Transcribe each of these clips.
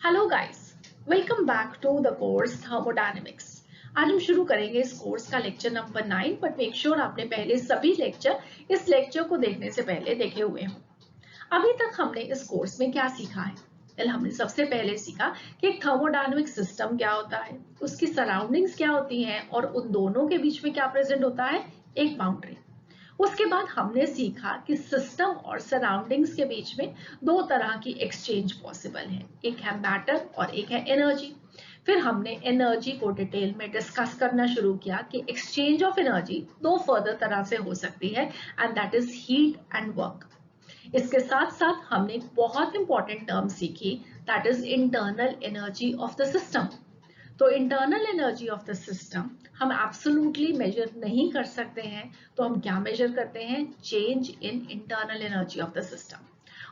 Hello guys, welcome back to the course thermodynamics. आज हम शुरू करेंगे इस कोर्स का lecture number 9, but make sure आपने पहले सभी लेक्चर इस लेक्चर को देखने से पहले देखे हुए हों। अभी तक हमने इस कोर्स में क्या सीखा है? हमने सबसे पहले सीखा कि एक थर्मोडायनेमिक सिस्टम क्या होता है, उसकी सराउंडिंग्स क्या होती हैं और उन दोनों के बीच में क्या प्रेजेंट होता है, एक बाउंड्री। उसके बाद हमने सीखा कि सिस्टम और सराउंडिंग्स के बीच में दो तरह की एक्सचेंज पॉसिबल है, एक है मैटर और एक है एनर्जी। फिर हमने एनर्जी को डिटेल में डिस्कस करना शुरू किया कि एक्सचेंज ऑफ एनर्जी दो फर्दर तरह से हो सकती है, and that is heat and work. इसके साथ साथ हमने एक बहुत इंपॉर्टेंट टर्म सीखी, that is internal energy of the system. तो internal energy of the system हम एब्सोल्युटली मेजर नहीं कर सकते हैं, तो हम क्या मेजर करते हैं? Change in internal energy of the system.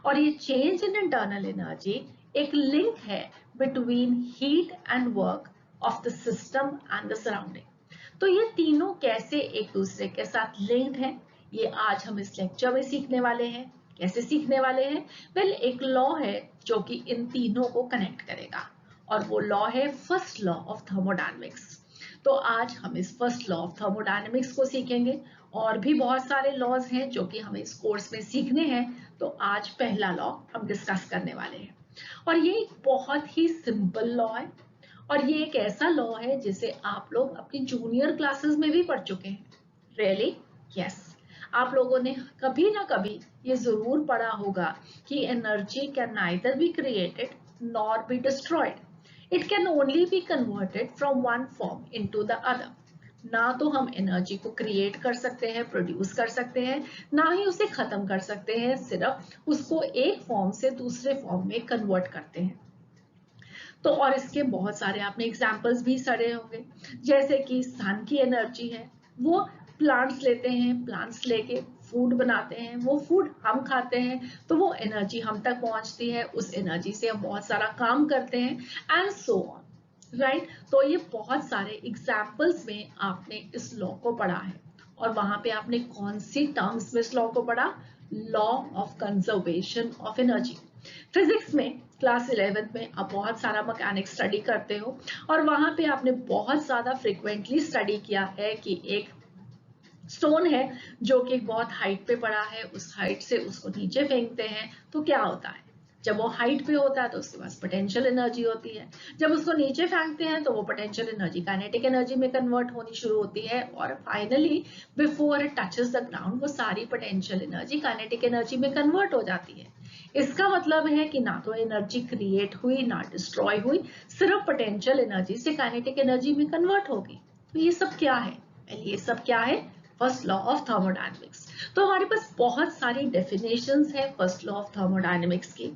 और ये चेंज इन इंटरनल एनर्जी एक लिंक है between heat and work of the system and the surrounding. तो ये तीनों कैसे एक दूसरे के साथ लिंक्ड हैं, ये आज हम इस लेक्चर में सीखने वाले हैं। कैसे सीखने वाले हैं? वेल, एक लॉ है जो कि इन तीनों को कनेक्ट करेगा, और वो लॉ है फर्स्ट लॉ ऑफ थर्मोडायनेमिक्स। तो आज हम इस फर्स्ट लॉ ऑफ थर्मोडायनेमिक्स को सीखेंगे। और भी बहुत सारे लॉज हैं जो कि हमें इस कोर्स में सीखने हैं, तो आज पहला लॉ हम डिस्कस करने वाले हैं। और ये एक बहुत ही सिंपल लॉ है, और ये एक ऐसा लॉ है जिसे आप लोग अपनी जूनियर क्लासेस में भी पढ़ चुके हैं। रियली? यस। आप लोगों ने कभी ना कभी ये जरूर पढ़ा होगा कि energy can neither be created nor be destroyed, it can only be converted from one form into the other. ना तो हम एनर्जी को क्रिएट कर सकते हैं, प्रोड्यूस कर सकते हैं, ना ही उसे खत्म कर सकते हैं, सिर्फ उसको एक फॉर्म से दूसरे फॉर्म में कन्वर्ट करते हैं। तो और इसके बहुत सारे आपने एग्जाम्पल्स भी सड़े होंगे, जैसे कि सन की एनर्जी है, वो प्लांट्स लेते हैं, प्लांट्स लेके फूड बनाते हैं, वो फूड हम खाते हैं, तो वो एनर्जी हम तक पहुंचती है, उस एनर्जी से हम बहुत सारा काम करते हैं, एंड सो ऑन, राइट। तो ये बहुत सारे एग्जाम्पल्स में आपने इस लॉ को पढ़ा है। और वहां पे आपने कौन सी टर्म्स में इस लॉ को पढ़ा? Law of conservation of energy. Physics में क्लास 11th में आप बहुत सारा मैकेनिक्स स्टडी करते हो, और वहां पे आपने बहुत ज्यादा फ्रिक्वेंटली स्टडी किया है कि एक स्टोन है जो कि बहुत हाइट पे पड़ा है, उस हाइट से उसको नीचे फेंकते हैं तो क्या होता है? जब वो हाइट पे होता है तो उसके पास पोटेंशियल एनर्जी होती है, जब उसको नीचे फेंकते हैं तो वो पोटेंशियल एनर्जी काइनेटिक एनर्जी में कन्वर्ट होनी शुरू होती है, और finally before it touches the ground वो सारी पोटेंशियल एनर्जी काइनेटिक एनर्जी में कन्वर्ट हो जाती है। इसका मतलब है कि ना तो एनर्जी क्रिएट हुई ना डिस्ट्रॉय हुई, सिर्फ पोटेंशियल एनर्जी से काइनेटिक एनर्जी में कन्वर्ट होगी। तो ये सब क्या है? ये सब क्या है? First law of thermodynamics. तो हमारे पास बहुत सारी डेफिनेशंस है फर्स्ट लॉ ऑफ थर्मोडायनेमिक्स की,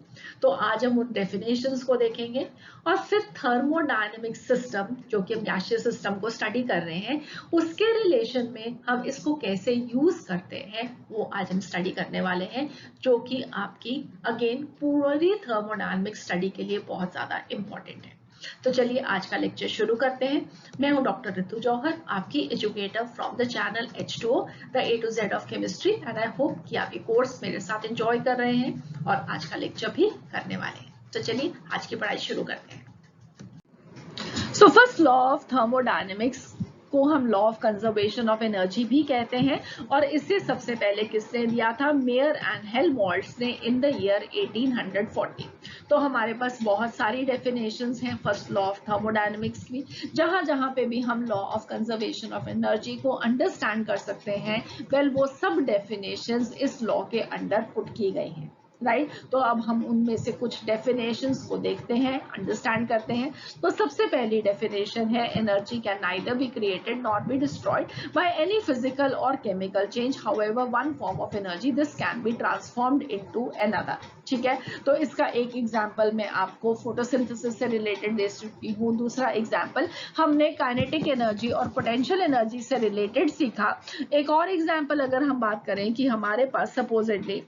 तो आज हम उन डेफिनेशंस को देखेंगे, और फिर थर्मोडायनेमिक सिस्टम जो कि हम गैसीय सिस्टम को स्टडी कर रहे हैं, उसके रिलेशन में हम इसको कैसे यूज करते हैं वो आज हम स्टडी करने वाले हैं, जो कि आपकी अगेन पूरी थर्मोडायनेमिक स्टडी के लिए बहुत ज्यादा इंपॉर्टेंट है। तो चलिए आज का लेक्चर शुरू करते हैं। मैं हूं डॉक्टर रितु जौहर, आपकी educator from the channel H2O the A to Z of chemistry, and I hope कि आप ये कोर्स मेरे साथ एंजॉय कर रहे हैं और आज का लेक्चर भी करने वाले हैं। तो चलिए आज की पढ़ाई शुरू करते हैं। सो फर्स्ट लॉ ऑफ थर्मोडायनेमिक्स को हम law of conservation of energy भी कहते हैं, और इसे सबसे पहले किसने दिया था? मेयर एंड हेल्महोल्ट्ज ने इन द ईयर 1840। तो हमारे पास बहुत सारी डेफिनेशंस हैं फर्स्ट लॉ ऑफ थर्मोडायनेमिक्स की, जहां जहां पे भी हम law of conservation of energy को अंडरस्टैंड कर सकते हैं, वेल वो सब डेफिनेशंस इस लॉ के अंडर पुट की गई हैं, राइट। तो अब हम उनमें से कुछ डेफिनेशंस को देखते हैं, अंडरस्टैंड करते हैं। तो सबसे पहली डेफिनेशन है, energy can neither be created not be destroyed by any physical और chemical change, however one form of energy this can be transformed into another. ठीक है, तो इसका एक एग्जांपल मैं आपको फोटोसिंथेसिस से रिलेटेड दे सकती हूँ। दूसरा एग्जांपल हमने काइनेटिक एनर्जी और पोटेंशियल एनर्जी से रिलेटेड सीखा। एक और एग्जांपल अगर हम बात करें कि हमारे पास सपोजिटली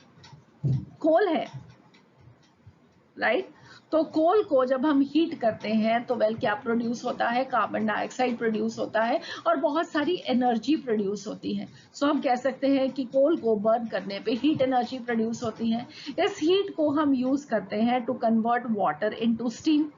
कोल है, राइट, तो कोल को जब हम हीट करते हैं तो वेल क्या प्रोड्यूस होता है, कार्बन डाइऑक्साइड प्रोड्यूस होता है और बहुत सारी एनर्जी प्रोड्यूस होती है। सो हम कह सकते हैं कि कोल को बर्न करने पे हीट एनर्जी प्रोड्यूस होती है। इस हीट को हम यूज करते हैं to convert water into steam,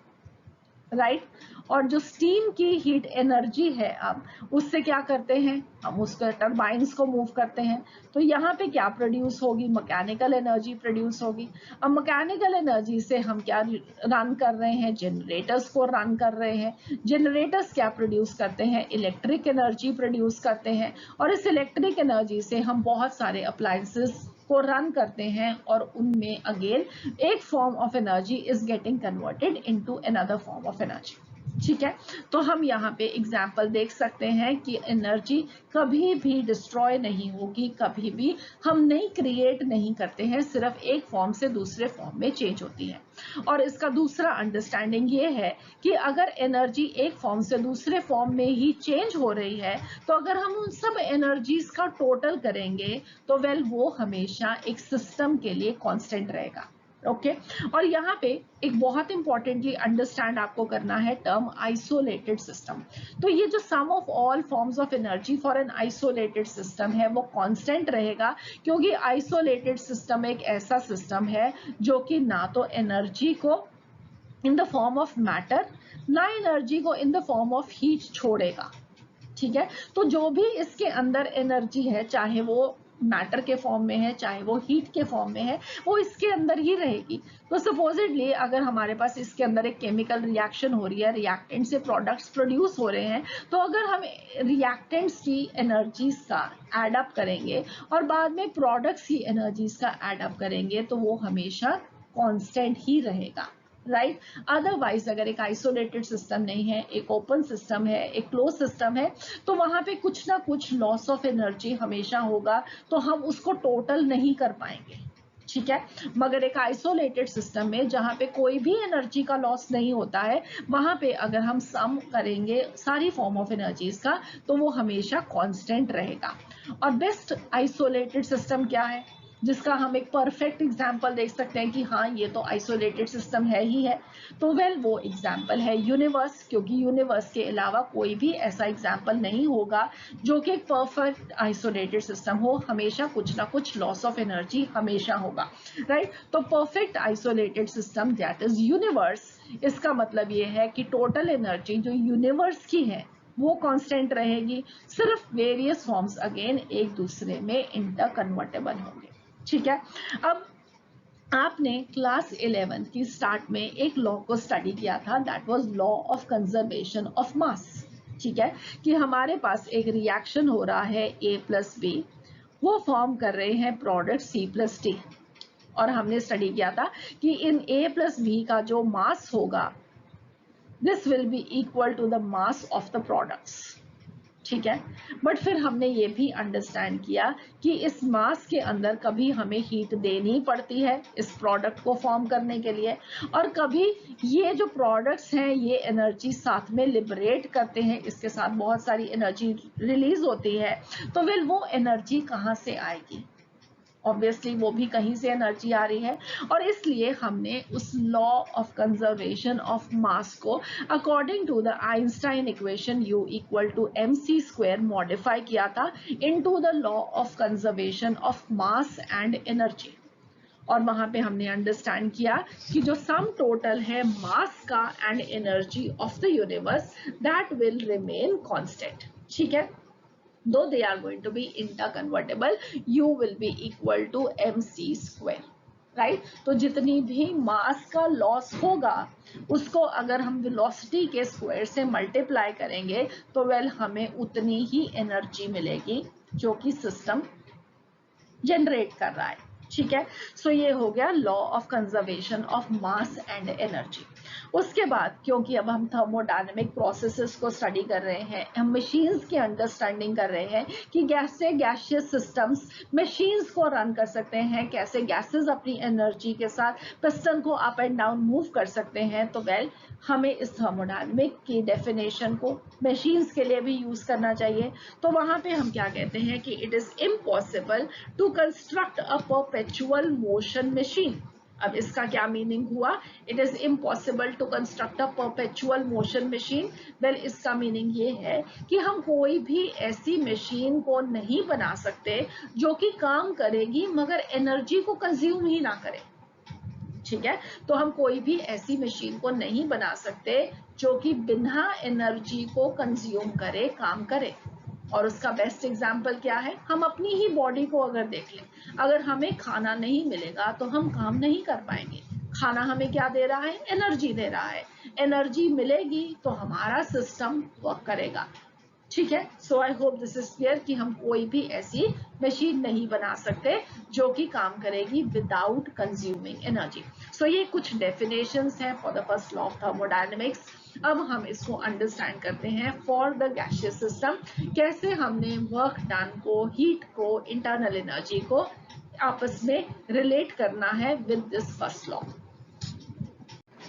right. और जो स्टीम की हीट एनर्जी है अब उससे क्या करते हैं, हम उसके टरबाइंस को मूव करते हैं। तो यहाँ पे क्या प्रोड्यूस होगी, मैकेनिकल एनर्जी प्रोड्यूस होगी। अब मैकेनिकल एनर्जी से हम क्या रन कर रहे हैं, जनरेटर्स को रन कर रहे हैं। जनरेटर्स क्या प्रोड्यूस करते हैं, इलेक्ट्रिक एनर्जी प्रोड्यूस करते हैं और इस इलेक्ट्रिक एनर्जी से हम बहुत सारे अप्लायंसेस को रन करते हैं और उनमें अगेन एक form of energy is getting converted into another form of energy. ठीक है, तो हम यहाँ पे एग्जाम्पल देख सकते हैं कि एनर्जी कभी भी डिस्ट्रॉय नहीं होगी, कभी भी हम नई क्रिएट नहीं करते हैं, सिर्फ एक फॉर्म से दूसरे फॉर्म में चेंज होती है। और इसका दूसरा अंडरस्टैंडिंग ये है कि अगर एनर्जी एक फॉर्म से दूसरे फॉर्म में ही चेंज हो रही है तो अगर हम उन सब एनर्जीज का टोटल करेंगे तो वेल वो हमेशा एक सिस्टम के लिए कांस्टेंट रहेगा। ओके और यहाँ पे एक बहुत इंपॉर्टेंटली अंडरस्टैंड आपको करना है टर्म आइसोलेटेड सिस्टम। तो ये जो sum of all forms of energy for an isolated system है वो कांस्टेंट रहेगा, क्योंकि आइसोलेटेड सिस्टम एक ऐसा सिस्टम है जो कि ना तो एनर्जी को इन द फॉर्म ऑफ मैटर ना एनर्जी को इन द फॉर्म ऑफ हीट छोड़ेगा। ठीक है, तो जो भी इसके अंदर एनर्जी है, चाहे वो मैटर के फॉर्म में है चाहे वो हीट के फॉर्म में है, वो इसके अंदर ही रहेगी। तो सपोजिटली अगर हमारे पास इसके अंदर एक केमिकल रिएक्शन हो रही है, रिएक्टेंट से प्रोडक्ट्स प्रोड्यूस हो रहे हैं, तो अगर हम रिएक्टेंट्स की एनर्जीज का एड अप करेंगे और बाद में प्रोडक्ट्स की एनर्जीज का एड अप करेंगे तो वो हमेशा कांस्टेंट ही रहेगा, राइट। अदरवाइज अगर एक आइसोलेटेड सिस्टम नहीं है, एक ओपन सिस्टम है, एक क्लोज सिस्टम है, तो वहां पे कुछ ना कुछ लॉस ऑफ एनर्जी हमेशा होगा, तो हम उसको टोटल नहीं कर पाएंगे। ठीक है, मगर एक आइसोलेटेड सिस्टम में जहां पे कोई भी एनर्जी का लॉस नहीं होता है, वहां पे अगर हम सम करेंगे सारी फॉर्म ऑफ एनर्जीज का तो वो हमेशा कांस्टेंट रहेगा। और बेस्ट आइसोलेटेड सिस्टम क्या है, जिसका हम एक परफेक्ट एग्जाम्पल देख सकते हैं कि हाँ ये तो आइसोलेटेड सिस्टम है ही है, तो वेल वो एग्जाम्पल है यूनिवर्स, क्योंकि यूनिवर्स के अलावा कोई भी ऐसा एग्जाम्पल नहीं होगा जो कि एक परफेक्ट आइसोलेटेड सिस्टम हो, हमेशा कुछ ना कुछ लॉस ऑफ एनर्जी हमेशा होगा, राइट। तो perfect isolated system that is universe, इसका मतलब ये है कि टोटल एनर्जी जो यूनिवर्स की है वो कांस्टेंट रहेगी, सिर्फ वेरियस फॉर्म्स अगेन एक दूसरे में इंटर कन्वर्टेबल होंगे। ठीक है, अब आपने क्लास 11 की स्टार्ट में एक लॉ को स्टडी किया था, that was law of conservation of मास। ठीक है, कि हमारे पास एक रिएक्शन हो रहा है A प्लस बी, वो फॉर्म कर रहे हैं प्रोडक्ट C प्लस डी, और हमने स्टडी किया था कि इन A प्लस बी का जो मास होगा this will be equal to the mass of the products. ठीक है, बट फिर हमने ये भी अंडरस्टैंड किया कि इस मास के अंदर कभी हमें हीट देनी पड़ती है इस प्रोडक्ट को फॉर्म करने के लिए, और कभी ये जो प्रोडक्ट्स हैं ये एनर्जी साथ में लिबरेट करते हैं, इसके साथ बहुत सारी एनर्जी रिलीज होती है, तो वेल वो एनर्जी कहाँ से आएगी, ऑब्वियसली वो भी कहीं से एनर्जी आ रही है, और इसलिए हमने उस law of conservation of mass को according to the Einstein equation U equal to mc square modify किया था into the law of conservation of mass and energy. और वहां पे हमने अंडरस्टैंड किया कि जो सम टोटल है मास का and energy of the universe that will remain constant. ठीक है, though they are going to be interconvertible, U will be equal to mc square, right। तो जितनी भी मास का लॉस होगा उसको अगर हम वेलोसिटी के स्क्वायर से मल्टीप्लाई करेंगे तो वेल हमें उतनी ही एनर्जी मिलेगी जो कि सिस्टम जनरेट कर रहा है। ठीक है, सो ये हो गया law of conservation of mass and energy. उसके बाद क्योंकि अब हम थर्मोडायनेमिक प्रोसेसेस को स्टडी कर रहे हैं, हम मशीन्स की अंडरस्टैंडिंग कर रहे हैं कि कैसे गैसियस सिस्टम्स मशीन्स को रन कर सकते हैं, कैसे गैसेस अपनी एनर्जी के साथ पिस्टन को अप एंड डाउन मूव कर सकते हैं, तो वेल हमें इस थर्मोडायनेमिक की डेफिनेशन को मशीन्स के लिए भी यूज करना चाहिए। तो वहां पे हम क्या कहते हैं कि it is impossible to construct a perpetual motion machine. अब इसका क्या मीनिंग हुआ? It is impossible to construct a perpetual motion machine. Well, इसका मीनिंग ये है कि हम कोई भी ऐसी मशीन को नहीं बना सकते जो कि काम करेगी मगर एनर्जी को कंज्यूम ही ना करे। ठीक है, तो हम कोई भी ऐसी मशीन को नहीं बना सकते जो कि बिना एनर्जी को कंज्यूम करे काम करे। और उसका बेस्ट एग्जाम्पल क्या है? हम अपनी ही बॉडी को अगर देख लें, अगर हमें खाना नहीं मिलेगा तो हम काम नहीं कर पाएंगे। खाना हमें क्या दे रहा है? एनर्जी दे रहा है। एनर्जी मिलेगी तो हमारा सिस्टम वर्क करेगा। ठीक है, so I hope this is clear कि हम कोई भी ऐसी मशीन नहीं बना सकते जो कि काम करेगी विदाउट कंज्यूमिंग एनर्जी। सो ये कुछ डेफिनेशंस है for the first law of thermodynamics. अब हम इसको अंडरस्टैंड करते हैं फॉर द गैसियस सिस्टम, कैसे हमने वर्क डन को, हीट को, इंटरनल एनर्जी को आपस में रिलेट करना है with this first law.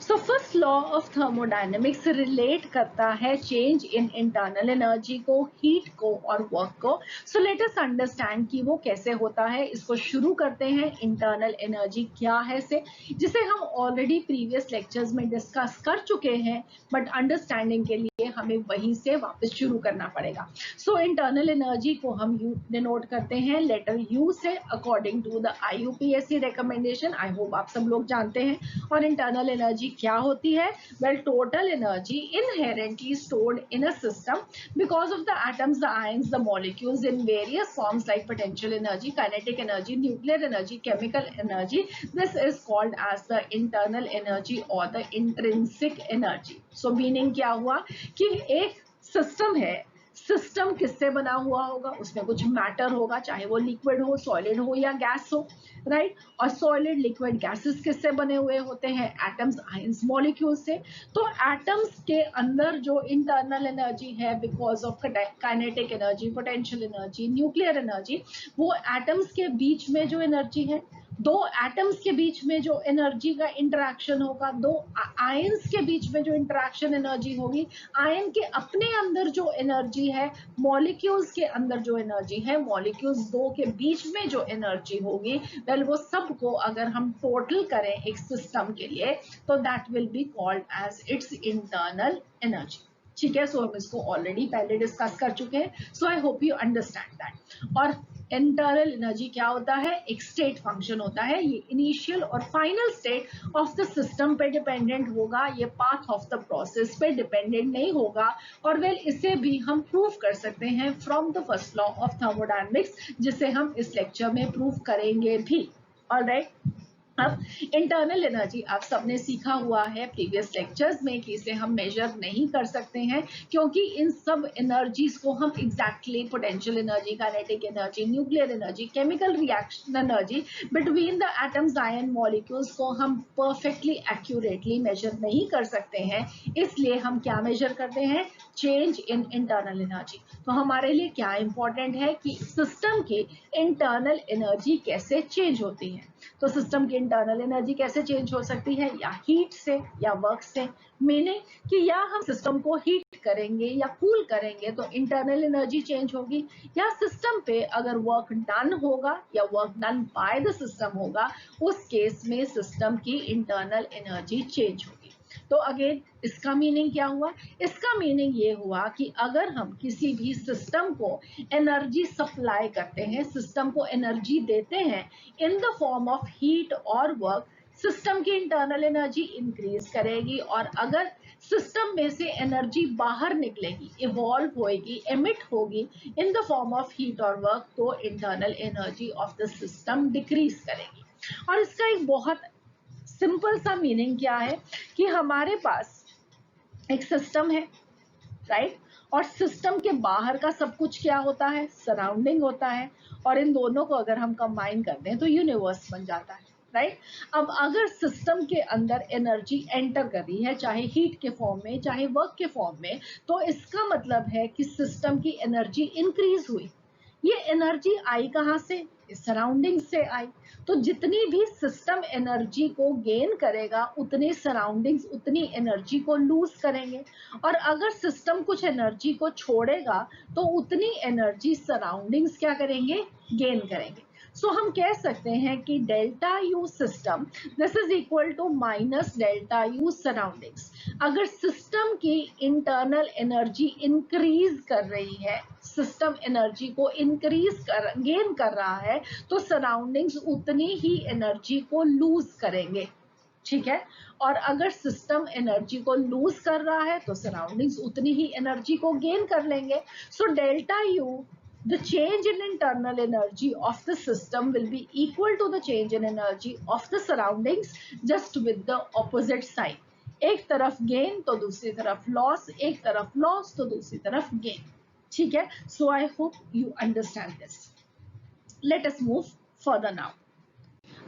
So first law of thermodynamics relate करता है चेंज इन इंटरनल एनर्जी को, हीट को और वर्क को। सो लेट अस अंडरस्टैंड कि वो कैसे होता है। इसको शुरू करते हैं इंटरनल एनर्जी क्या है से, जिसे हम ऑलरेडी प्रीवियस लेक्चर्स में डिस्कस कर चुके हैं, बट अंडरस्टैंडिंग के लिए हमें वहीं से वापस शुरू करना पड़ेगा। सो इंटरनल एनर्जी को हम डिनोट करते हैं लेटर यू से according to the IUPAC recommendation. I hope आप सब लोग जानते हैं। और इंटरनल एनर्जी क्या होती है? Well, total energy inherently stored in a system because of the atoms, the ions, the molecules in various forms like potential energy, kinetic energy, nuclear energy, chemical energy. This is called as the internal energy और the intrinsic energy. So meaning क्या हुआ कि एक system है, system किससे बना हुआ होगा? उसमें कुछ मैटर होगा, चाहे वो लिक्विड हो, सॉलिड हो या गैस हो, राइट? और सॉलिड, लिक्विड, गैसेस किससे बने हुए होते हैं? एटम्स, आयंस, मॉलिक्यूल्स से। तो एटम्स के अंदर जो इंटरनल एनर्जी है because of kinetic energy, potential energy, nuclear energy, वो एटम्स के बीच में जो एनर्जी है, दो एटम्स के बीच में जो एनर्जी का इंटरेक्शन होगा, दो आयंस के बीच में जो इंटरेक्शन एनर्जी होगी, आयन के अपने अंदर जो एनर्जी है, मॉलिक्यूल्स के अंदर जो एनर्जी है, मॉलिक्यूल्स दो के बीच में जो एनर्जी होगी, वेल वो सबको अगर हम टोटल करें एक सिस्टम के लिए तो that will be called as its internal energy. ठीक है, सो हम इसको ऑलरेडी पहले डिस्कस कर चुके हैं। So I hope you understand that. और इंटरनल एनर्जी क्या होता है? एक स्टेट फंक्शन होता है। ये इनिशियल और final state of the system पे डिपेंडेंट होगा, ये पाथ ऑफ द प्रोसेस पे डिपेंडेंट नहीं होगा। और वेल, इसे भी हम प्रूव कर सकते हैं from the first law of thermodynamics, जिसे हम इस लेक्चर में प्रूव करेंगे भी। ऑलराइट, अब इंटरनल एनर्जी आप सबने सीखा हुआ है प्रीवियस लेक्चर्स में कि इसे हम मेजर नहीं कर सकते हैं, क्योंकि इन सब एनर्जीज को हम exactly potential energy, kinetic energy, nuclear energy, chemical reaction energy between the atoms, ion, molecules को हम परफेक्टली एक्यूरेटली मेजर नहीं कर सकते हैं। इसलिए हम क्या मेजर करते हैं? Change in internal energy. तो हमारे लिए क्या इंपॉर्टेंट है कि सिस्टम की इंटरनल एनर्जी कैसे चेंज होती है। तो सिस्टम की इंटरनल एनर्जी कैसे चेंज हो सकती है? या हीट से या वर्क से। मीनिंग कि या हम सिस्टम को हीट करेंगे या कूल करेंगे तो इंटरनल एनर्जी चेंज होगी, या सिस्टम पे अगर वर्क डन होगा या work done by the system होगा, उस केस में सिस्टम की इंटरनल एनर्जी चेंज होगी। तो अगेन इसका मीनिंग क्या हुआ? इसका मीनिंग ये हुआ कि अगर हम किसी भी सिस्टम को एनर्जी सप्लाई करते हैं, सिस्टम को एनर्जी देते हैं इन द फॉर्म ऑफ हीट और वर्क, सिस्टम की इंटरनल एनर्जी इंक्रीज करेगी। और अगर सिस्टम में से एनर्जी बाहर निकलेगी, इवॉल्व होगी, एमिट होगी इन द फॉर्म ऑफ हीट और वर्क, तो internal energy of the system decrease करेगी। और इसका एक बहुत सिंपल सा मीनिंग क्या है कि हमारे पास एक सिस्टम है, राइट? और सिस्टम के बाहर का सब कुछ क्या होता है? सराउंडिंग होता है। और इन दोनों को अगर हम कंबाइन कर दें तो यूनिवर्स बन जाता है, राइट? अब अगर सिस्टम के अंदर एनर्जी एंटर कर रही है, चाहे हीट के फॉर्म में चाहे वर्क के फॉर्म में, तो इसका मतलब है कि सिस्टम की एनर्जी इंक्रीज हुई। ये एनर्जी आई कहाँ से? सराउंडिंग से आई। तो जितनी भी सिस्टम एनर्जी को गेन करेगा, उतने सराउंडिंग्स उतनी एनर्जी को लूज करेंगे। और अगर सिस्टम कुछ एनर्जी को छोड़ेगा तो उतनी एनर्जी सराउंडिंग्स क्या करेंगे? गेन करेंगे। सो हम कह सकते हैं कि delta U system this is equal to minus delta U surroundings. अगर सिस्टम की इंटरनल एनर्जी इंक्रीज कर रही है, सिस्टम एनर्जी को गेन कर रहा है, तो सराउंडिंग्स उतनी ही एनर्जी को लूज करेंगे। ठीक है, और अगर सिस्टम एनर्जी को लूज कर रहा है तो सराउंडिंग्स उतनी ही एनर्जी को गेन कर लेंगे। So delta U, the change in internal energy of the system will be equal to the change in energy of the surroundings, just with the opposite sign. एक तरफ गेन तो दूसरी तरफ loss, एक तरफ लॉस तो दूसरी तरफ गेन। ठीक है, so I hope you understand this. Let us move further now.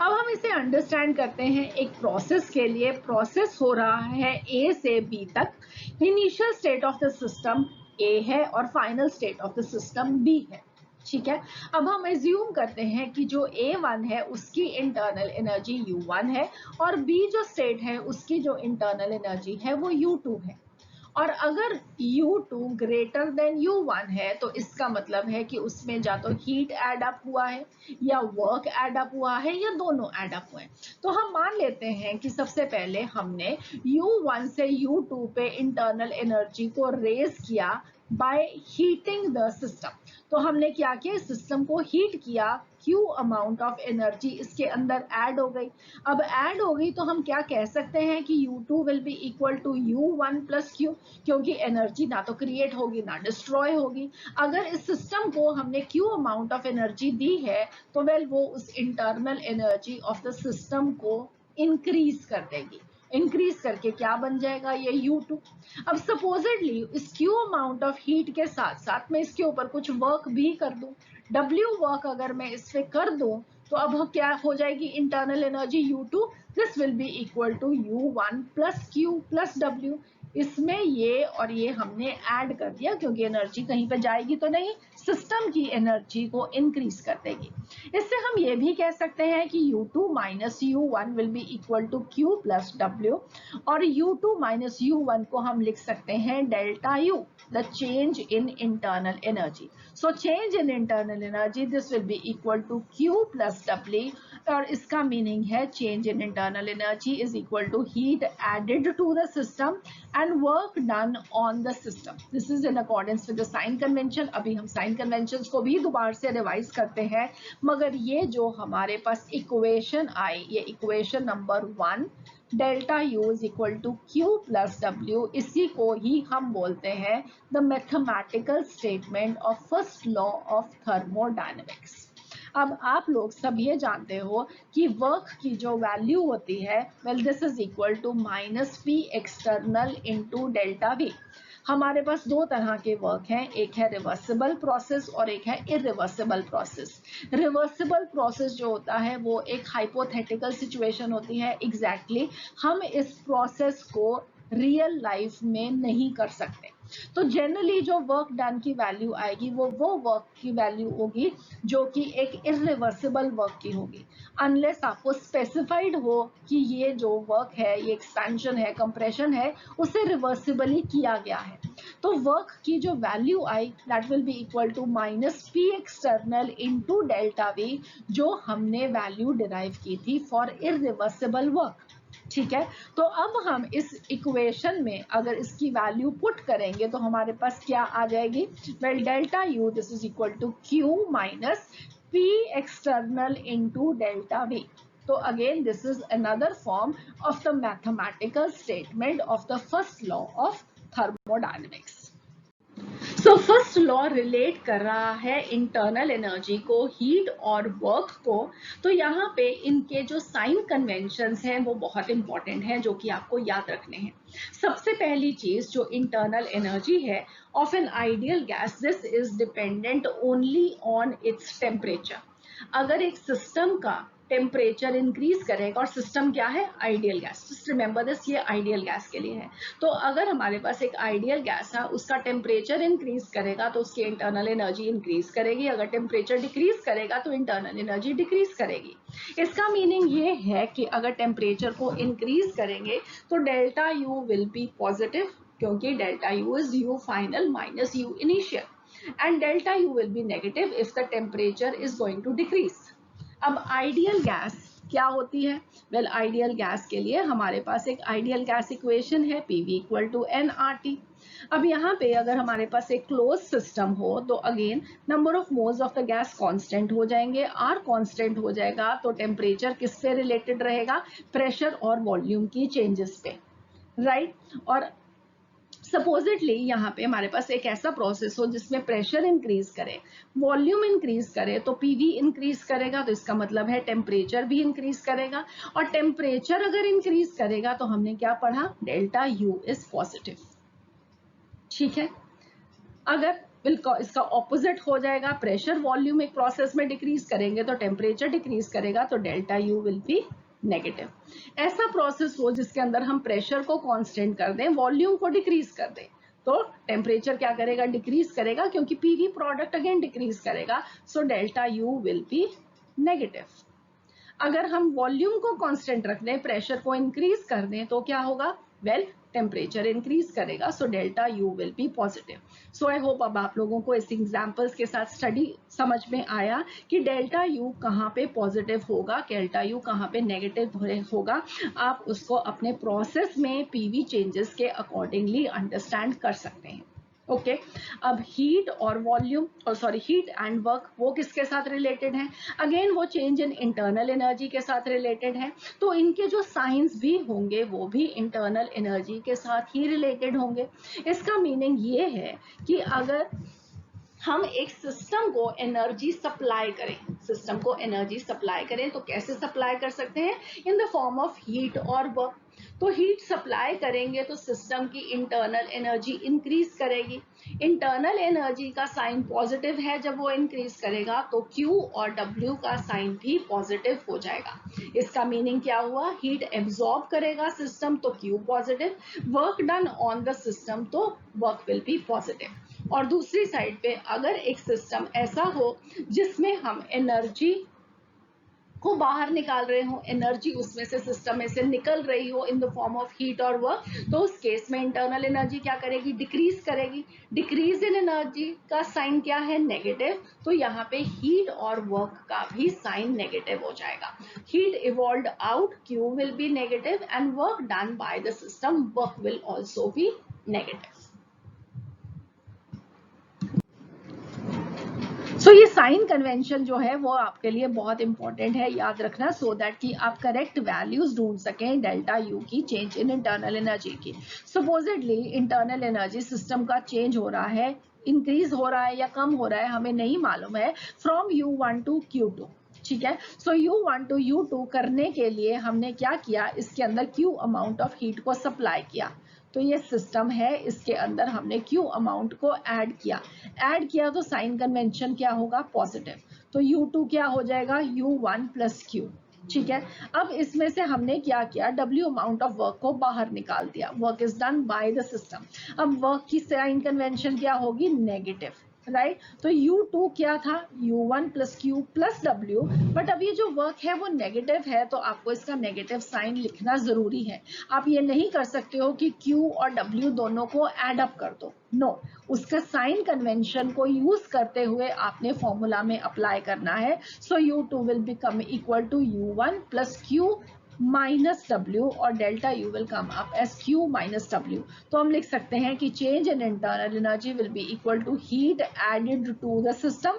अब हम इसे अंडरस्टैंड करते हैं एक प्रोसेस के लिए। प्रोसेस हो रहा है ए से बी तक। Initial state of the system A है और final state of the system B है। ठीक है, अब हम एज्यूम करते हैं कि जो A1 है उसकी इंटरनल एनर्जी U1 है और B जो स्टेट है उसकी जो इंटरनल एनर्जी है वो U2 है। और अगर U2 ग्रेटर देन U1 है तो इसका मतलब है कि उसमें या तो हीट एड अप हुआ है या वर्क एड अप हुआ है या दोनों एड अप हुए हैं। तो हम मान लेते हैं कि सबसे पहले हमने U1 से U2 पे इंटरनल एनर्जी को रेज किया बाय हीटिंग द सिस्टम। तो हमने क्या किया, सिस्टम को हीट किया, Q अमाउंट ऑफ एनर्जी इसके अंदर ऐड हो गई। अब ऐड हो गई तो हम क्या कह सकते हैं कि U2 will be equal to U1 plus Q, क्योंकि एनर्जी ना तो क्रिएट होगी ना डिस्ट्रॉय होगी। अगर इस सिस्टम को हमने Q अमाउंट ऑफ एनर्जी दी है तो वेल वो उस internal energy of the system को इंक्रीज कर देगी। इंक्रीज करके क्या बन जाएगा, ये U2। अब सपोजिटली इस Q अमाउंट ऑफ हीट के साथ साथ मैं इसके ऊपर कुछ वर्क भी कर दूं, W वर्क अगर मैं इस पे कर दूं तो अब क्या हो जाएगी, internal energy U2 this will be equal to U1 plus Q plus W। इसमें ये और ये हमने ऐड कर दिया क्योंकि एनर्जी कहीं पे जाएगी तो नहीं, सिस्टम की एनर्जी को इंक्रीज कर देगी। इससे हम ये भी कह सकते हैं कि U2 minus U1 will be equal to Q plus W, और U2 माइनस U1 को हम लिख सकते हैं delta U, the change in internal energy. So change in internal energy this will be equal to Q plus W, और इसका meaning है change in internal energy is equal to heat added to the system and work done on the system. This is in accordance with the sign convention. अभी हम sign conventions को भी दोबारा से revise करते हैं, मगर ये जो हमारे पास इक्वेशन आई, ये equation number 1 delta U is equal to Q plus W, इसी को ही हम बोलते हैं the mathematical statement of first law of thermodynamics. अब आप लोग सब ये जानते हो कि वर्क की जो वैल्यू होती है, well this is equal to minus P external into delta V. हमारे पास दो तरह के वर्क हैं, एक है रिवर्सिबल प्रोसेस और एक है इरिवर्सिबल प्रोसेस। रिवर्सिबल प्रोसेस जो होता है वो एक हाइपोथेटिकल सिचुएशन होती है। एग्जैक्टली हम इस प्रोसेस को रियल लाइफ में नहीं कर सकते। तो जनरली जो वर्क डन की वैल्यू आएगी वो वर्क की वैल्यू होगी जो कि एक इरिवर्सिबल वर्क की होगी, अनलेस आपको स्पेसिफाइड हो कि ये जो वर्क है, ये एक्सपेंशन है, कंप्रेशन है, उसे रिवर्सिबली किया गया है। तो वर्क की जो वैल्यू आई that will be equal to minus P external into delta V, जो हमने वैल्यू डिराइव की थी फॉर इरिवर्सिबल वर्क। ठीक है, तो अब हम इस इक्वेशन में अगर इसकी वैल्यू पुट करेंगे तो हमारे पास क्या आ जाएगी, well delta U this is equal to Q minus P external into delta V. तो again this is another form of the mathematical statement of the first law of thermodynamics. So first law relate कर रहा है internal energy को, heat और work को। तो यहाँ पे इनके जो साइन कन्वेंशंस हैं वो बहुत इंपॉर्टेंट हैं, जो कि आपको याद रखने हैं। सबसे पहली चीज जो इंटरनल एनर्जी है of N ideal gas, this is dependent only on its temperature. अगर एक सिस्टम का टेम्परेचर इंक्रीज करेगा, और सिस्टम क्या है, ideal gas, just remember this, ये आइडियल गैस के लिए है। तो अगर हमारे पास एक आइडियल गैस है, उसका टेम्परेचर इंक्रीज करेगा तो उसकी इंटरनल एनर्जी इंक्रीज करेगी, अगर टेम्परेचर डिक्रीज करेगा तो इंटरनल एनर्जी डिक्रीज करेगी। इसका मीनिंग ये है कि अगर टेम्परेचर को इंक्रीज करेंगे तो delta U will be positive, क्योंकि delta U is U final minus U initial, and delta U will be negative if the temperature is going to decrease. अब आइडियल गैस क्या होती है? वेल, आइडियल गैस के लिए हमारे पास एक ideal gas equation है, PV इक्वल टू nRT। अब यहाँ पे अगर हमारे पास एक क्लोज सिस्टम हो तो again number of moles of the gas constant हो जाएंगे। R कांस्टेंट हो जाएगा तो टेम्परेचर किससे रिलेटेड रहेगा? प्रेशर और वॉल्यूम की चेंजेस पे, राइट? और सपोजिटली यहाँ पे हमारे पास एक ऐसा प्रोसेस हो जिसमें प्रेशर इंक्रीज करे, वॉल्यूम इंक्रीज करे, तो पीवी इंक्रीज करेगा, तो इसका मतलब है टेम्परेचर भी इंक्रीज करेगा। और टेम्परेचर अगर इंक्रीज करेगा तो हमने क्या पढ़ा? Delta U is positive. ठीक है, अगर इसका ऑपोजिट हो जाएगा, प्रेशर वॉल्यूम एक प्रोसेस में डिक्रीज करेंगे तो टेम्परेचर डिक्रीज करेगा, तो delta U will be negative. ऐसा प्रोसेस हो जिसके अंदर हम प्रेशर को कांस्टेंट कर दें, वॉल्यूम को डिक्रीज कर दें, तो टेम्परेचर क्या करेगा? डिक्रीज करेगा, क्योंकि पीवी प्रोडक्ट अगेन डिक्रीज करेगा, so delta U will be negative. अगर हम वॉल्यूम को कांस्टेंट रख दें, प्रेशर को इंक्रीज कर दें, तो क्या होगा? वेल, टेम्परेचर इंक्रीज करेगा, so delta U will be positive. So I hope अब आप लोगों को इस एग्जांपल्स के साथ स्टडी समझ में आया कि डेल्टा यू कहाँ पे पॉजिटिव होगा, डेल्टा यू कहाँ पे नेगेटिव होगा। आप उसको अपने प्रोसेस में पीवी चेंजेस के अकॉर्डिंगली अंडरस्टैंड कर सकते हैं। ओके, अब हीट और वॉल्यूम और सॉरी हीट एंड वर्क वो किसके साथ रिलेटेड है? अगेन वो चेंज इन इंटरनल एनर्जी के साथ रिलेटेड है, तो इनके जो साइंस भी होंगे वो भी इंटरनल एनर्जी के साथ ही रिलेटेड होंगे। इसका मीनिंग ये है कि अगर हम एक सिस्टम को एनर्जी सप्लाई करें, सिस्टम को एनर्जी सप्लाई करें तो कैसे सप्लाई कर सकते हैं? इन द फॉर्म ऑफ हीट और वर्क। तो हीट सप्लाई करेंगे तो सिस्टम की इंटरनल एनर्जी इंक्रीज करेगी। इंटरनल एनर्जी का साइन पॉजिटिव है, जब वो इंक्रीज करेगा तो Q और W का साइन भी पॉजिटिव हो जाएगा। इसका मीनिंग क्या हुआ? हीट एब्जॉर्ब करेगा सिस्टम तो Q positive, work done on the system तो वर्क विल बी पॉजिटिव। और दूसरी साइड पे अगर एक सिस्टम ऐसा हो जिसमें हम एनर्जी को बाहर निकाल रहे हो, एनर्जी उसमें से सिस्टम में से निकल रही हो इन द फॉर्म ऑफ हीट और वर्क, तो उस केस में इंटरनल एनर्जी क्या करेगी? डिक्रीज करेगी। डिक्रीज इन एनर्जी का साइन क्या है? नेगेटिव, तो यहाँ पे हीट और वर्क का भी साइन नेगेटिव हो जाएगा। Heat evolved out, Q will be negative, and work done by the system, work will also be negative. So ये साइन कन्वेंशन जो है वो आपके लिए बहुत इंपॉर्टेंट है, याद रखना, सो दैट कि आप करेक्ट वैल्यूज ढूंढ सकें डेल्टा यू की चेंज इन इंटरनल एनर्जी की। सपोजिटली इंटरनल एनर्जी सिस्टम का चेंज हो रहा है, इंक्रीज हो रहा है या कम हो रहा है हमें नहीं मालूम है, फ्रॉम U1 टू Q2। ठीक है, सो U1 टू U2 करने के लिए हमने क्या किया? इसके अंदर Q अमाउंट ऑफ हीट को सप्लाई किया, तो ये सिस्टम है, इसके अंदर हमने Q अमाउंट को ऐड किया तो साइन कन्वेंशन क्या होगा? पॉजिटिव, तो U2 क्या हो जाएगा? U1 plus Q। ठीक है, अब इसमें से हमने क्या किया? W अमाउंट ऑफ वर्क को बाहर निकाल दिया, work is done by the system. अब वर्क की साइन कन्वेंशन क्या होगी? Negative, right? तो U2 क्या था? U1 plus Q plus W, but अब ये जो वर्क है वो नेगेटिव है, तो आपको इसका नेगेटिव साइन लिखना जरूरी है। आप ये नहीं कर सकते हो कि Q और W दोनों को एड अप कर दो, नो, उसका साइन कन्वेंशन को यूज करते हुए आपने फॉर्मूला में अप्लाई करना है। So U2 will become equal to U1 plus Q minus W, और delta U will come up as Q minus W। तो हम लिख सकते हैं कि change in internal energy will be equal to heat added to the system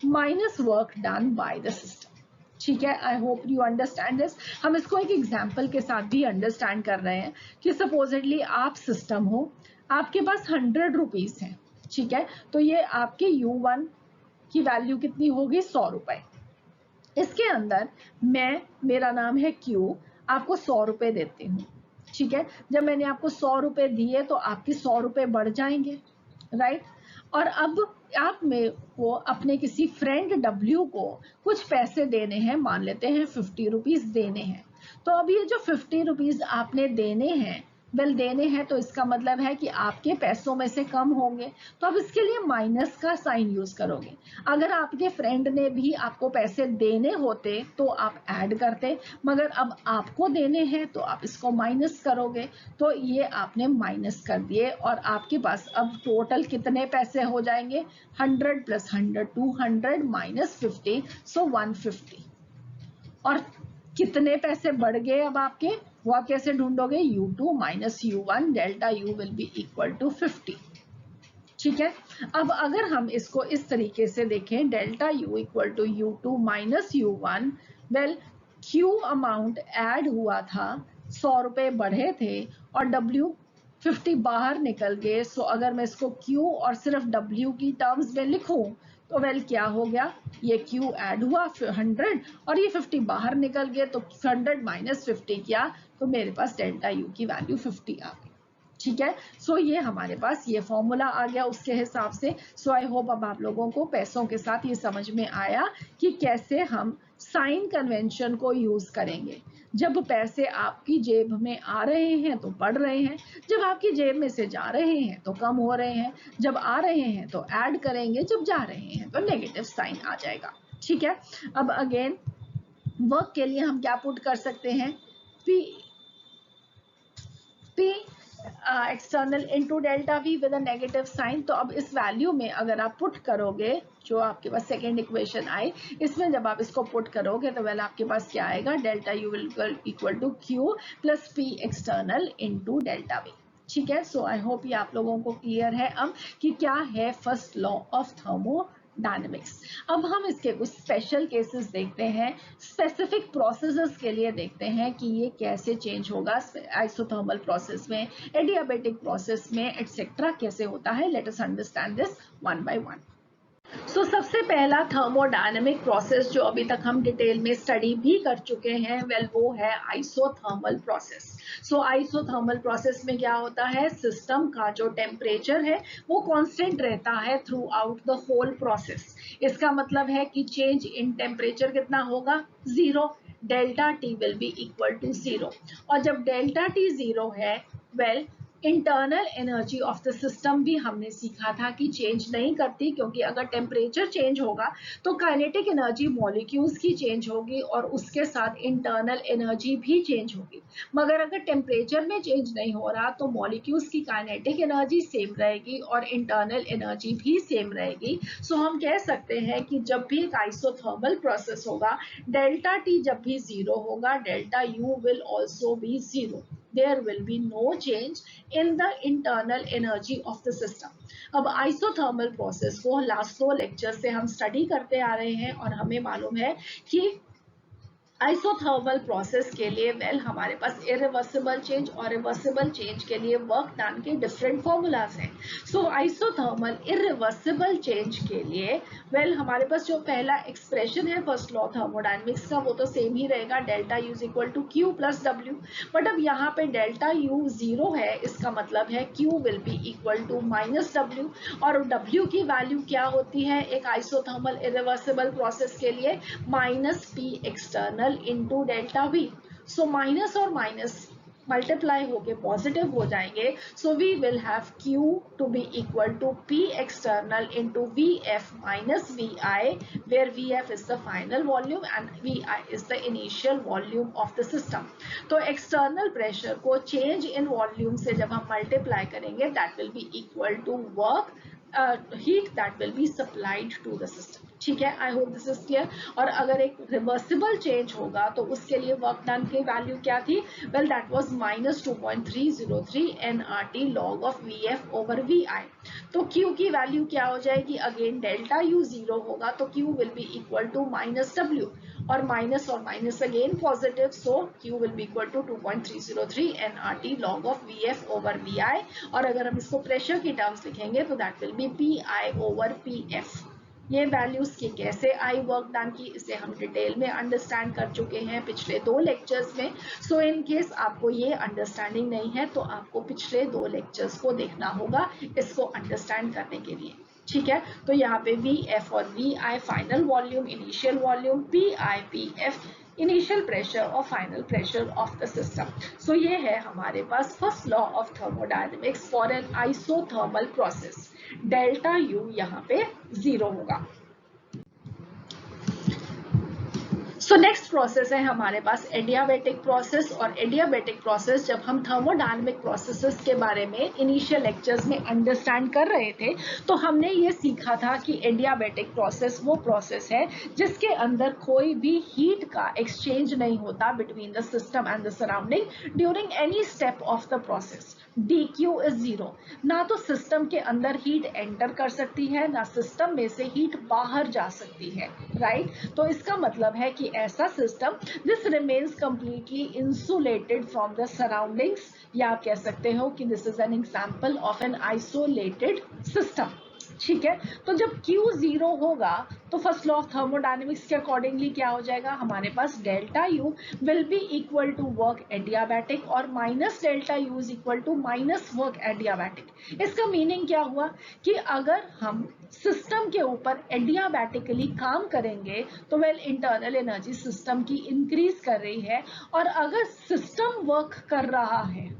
minus work done by the system. ठीक है, I hope you understand this. हम इसको एक एग्जाम्पल के साथ भी अंडरस्टैंड कर रहे हैं कि सपोजिटली आप सिस्टम हो, आपके पास 100 रुपीज है। ठीक है, तो ये आपके U1 की वैल्यू कितनी होगी? 100 रुपए। इसके अंदर मेरा नाम है Q, आपको 100 रुपए देती हूँ। ठीक है, जब मैंने आपको 100 रुपए दिए तो आपके 100 रुपए बढ़ जाएंगे, राइट? और अब आप मेरे को अपने किसी फ्रेंड W को कुछ पैसे देने हैं, मान लेते हैं 50 रुपीज देने हैं। तो अब ये जो 50 रुपीज आपने देने हैं, देने हैं, तो इसका मतलब है कि आपके पैसों में से कम होंगे, तो अब इसके लिए माइनस का साइन यूज करोगे। अगर आपके फ्रेंड ने भी आपको पैसे देने होते तो आप ऐड करते, मगर अब आपको देने हैं तो आप इसको माइनस करोगे, तो ये आपने माइनस कर दिए, और आपके पास अब टोटल कितने पैसे हो जाएंगे? 100 प्लस 100 200 माइनस 50, सो 150। और कितने पैसे बढ़ गए अब आपके, वो आप कैसे ढूंढोगे, U2 minus U1, delta U will be equal to 50। ठीक है, अब अगर हम इसको इस तरीके से देखें, delta U equal to U2 minus U1, well Q amount add हुआ था, 100 रुपए बढ़े थे और W 50 बाहर निकल गए। सो अगर मैं इसको Q और सिर्फ W की टर्म्स में लिखूं तो वेल क्या हो गया, ये Q ऐड हुआ 100 और ये 50 बाहर निकल गए, तो 100 माइनस 50 किया तो मेरे पास डेल्टा U की वैल्यू 50 आ गई। ठीक है, सो ये हमारे पास ये फॉर्मूला आ गया उसके हिसाब से। सो आई होप अब आप लोगों को पैसों के साथ ये समझ में आया कि कैसे हम साइन कन्वेंशन को यूज करेंगे। जब पैसे आपकी जेब में आ रहे हैं तो बढ़ रहे हैं, जब आपकी जेब में से जा रहे हैं तो कम हो रहे हैं, जब आ रहे हैं तो ऐड करेंगे, जब जा रहे हैं तो नेगेटिव साइन आ जाएगा। ठीक है, अब अगेन वर्क के लिए हम क्या पुट कर सकते हैं, P external into delta V with a negative sign. तो अब इस वैल्यू में अगर आप पुट करोगे, जो आपके पास सेकेंड इक्वेशन आई, इसमें जब आप इसको पुट करोगे तो वेल आपके पास क्या आएगा, delta U will equal to Q plus P external into delta V। ठीक है, सो आई होप ये आप लोगों को क्लियर है अब कि क्या है फर्स्ट लॉ ऑफ थर्मोडायनेमिक्स। अब हम इसके कुछ स्पेशल केसेस देखते हैं, स्पेसिफिक प्रोसेसेस के लिए देखते हैं कि ये कैसे चेंज होगा आइसोथर्मल प्रोसेस में, एडियाबेटिक प्रोसेस में, एटसेट्रा कैसे होता है। Let us understand this one by one. So सबसे पहला थर्मोडायनेमिक प्रोसेस जो अभी तक हम डिटेल में स्टडी भी कर चुके हैं, वेल वो है आइसोथर्मल प्रोसेस। सो आइसोथर्मल प्रोसेस में क्या होता है, सिस्टम का जो टेम्परेचर है वो कांस्टेंट रहता है throughout the whole process. इसका मतलब है कि चेंज इन टेम्परेचर कितना होगा, 0, delta T will be equal to 0। और जब डेल्टा T 0 है, well internal energy of the system भी हमने सीखा था कि चेंज नहीं करती, क्योंकि अगर टेम्परेचर चेंज होगा तो काइनेटिक एनर्जी मॉलिक्यूल्स की चेंज होगी और उसके साथ इंटरनल एनर्जी भी चेंज होगी। मगर अगर टेम्परेचर में चेंज नहीं हो रहा तो मॉलिक्यूल्स की काइनेटिक एनर्जी सेम रहेगी और इंटरनल एनर्जी भी सेम रहेगी। सो हम कह सकते हैं कि जब भी एक आइसोथर्मल प्रोसेस होगा, डेल्टा T जब भी 0 होगा, delta U will also B 0। there will be no change in the internal energy of the system. अब आइसोथर्मल प्रोसेस को लास्ट 2 लेक्चर से हम स्टडी करते आ रहे हैं और हमें मालूम है कि आइसोथर्मल प्रोसेस के लिए वेल हमारे पास इरिवर्सिबल चेंज और रिवर्सिबल चेंज के लिए वर्क डन के डिफरेंट फॉर्मूलाज हैं। सो आइसोथर्मल इरिवर्सिबल चेंज के लिए वेल हमारे पास जो पहला एक्सप्रेशन है फर्स्ट लॉ थर्मोडायनेमिक्स का, वो तो सेम ही रहेगा, delta U is equal to Q plus W। But अब यहाँ पे डेल्टा U 0 है, इसका मतलब है Q will be equal to minus W। और W की वैल्यू क्या होती है एक आइसोथर्मल इरिवर्सिबल प्रोसेस के लिए, minus P external into delta V। So minus और माइनस मल्टीप्लाई होके पॉजिटिव हो जाएंगे। So we will have Q to be equal to P external into VF minus VI, where VF is the final volume and VI is the initial volume of the system. तो external pressure को change in volume से जब हम multiply करेंगे, that will be equal to work heat that will be supplied to the system। ठीक है, I hope this is clear. और अगर एक रिवर्सिबल चेंज होगा तो उसके लिए वर्क डन की वैल्यू क्या थी, well that was minus 2.303 nRT log of VF over VI। तो Q की वैल्यू क्या हो जाएगी, अगेन डेल्टा U 0 होगा तो Q will be equal to minus W और minus again positive, so Q will be equal to 2.303 nRT log of VF over VI। और अगर हम इसको प्रेशर की टर्म्स लिखेंगे तो that will B PI over PF। ये वैल्यूज की कैसे आई वर्क डन की, इसे हम डिटेल में अंडरस्टैंड कर चुके हैं पिछले 2 लेक्चर्स में। सो इन केस आपको ये अंडरस्टैंडिंग नहीं है तो आपको पिछले 2 लेक्चर्स को देखना होगा इसको अंडरस्टैंड करने के लिए। ठीक है, तो यहाँ पे VF और VI final volume, initial volume, PI PF initial pressure और final pressure of the system. So ये है हमारे पास first law of thermodynamics for an isothermal process. Delta U यहाँ पे 0 होगा। सो नेक्स्ट प्रोसेस है हमारे पास एडियाबैटिक प्रोसेस। और एडियाबैटिक प्रोसेस जब हम थर्मोडायनेमिक प्रोसेसेस के बारे में इनिशियल लेक्चर्स में अंडरस्टैंड कर रहे थे तो हमने ये सीखा था कि एडियाबैटिक प्रोसेस वो प्रोसेस है जिसके अंदर कोई भी हीट का एक्सचेंज नहीं होता between the system and the surrounding during any step of the process. DQ is zero. ना तो सिस्टम के अंदर हीट एंटर कर सकती है ना सिस्टम में से हीट बाहर जा सकती है, राइट? तो इसका मतलब है कि ऐसा system this remains completely insulated from the surroundings, या आप कह सकते हो कि this is an example of an isolated system. ठीक है, तो जब Q जीरो होगा तो फर्स्ट लॉ ऑफ थर्मोडायनेमिक्स के अकॉर्डिंगली क्या हो जाएगा, हमारे पास delta U will be equal to work adiabatic और minus delta U is equal to minus work adiabatic. इसका मीनिंग क्या हुआ कि अगर हम सिस्टम के ऊपर एडियाबैटिकली काम करेंगे तो वेल इंटरनल एनर्जी सिस्टम की इंक्रीज कर रही है, और अगर सिस्टम वर्क कर रहा है,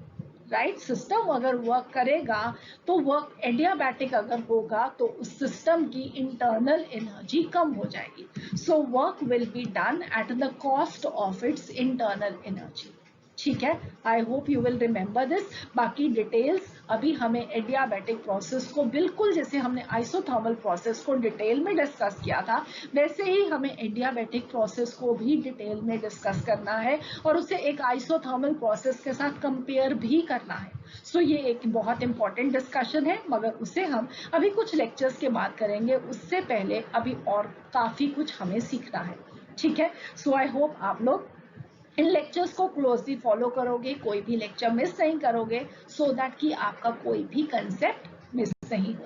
राइट, सिस्टम अगर वर्क करेगा तो वर्क एडियाबैटिक अगर होगा तो उस सिस्टम की इंटरनल एनर्जी कम हो जाएगी। So work will be done at the cost of its internal energy. ठीक है, I hope you will remember this. बाकी डिटेल्स अभी हमें एडियाबैटिक प्रोसेस को बिल्कुल जैसे हमने आइसोथर्मल प्रोसेस को डिटेल में डिस्कस किया था वैसे ही हमें एडियाबैटिक प्रोसेस को भी डिटेल में डिस्कस करना है और उसे एक आइसोथर्मल प्रोसेस के साथ कंपेयर भी करना है। सो ये एक बहुत इंपॉर्टेंट डिस्कशन है, मगर उसे हम अभी कुछ लेक्चर्स के बाद करेंगे। उससे पहले अभी और काफी कुछ हमें सीखना है। ठीक है, सो आई होप आप लोग इन लेक्चर्स को क्लोजली फॉलो करोगे, कोई भी लेक्चर मिस नहीं करोगे, सो दैट कि आपका कोई भी कंसेप्ट मिस नहीं हो।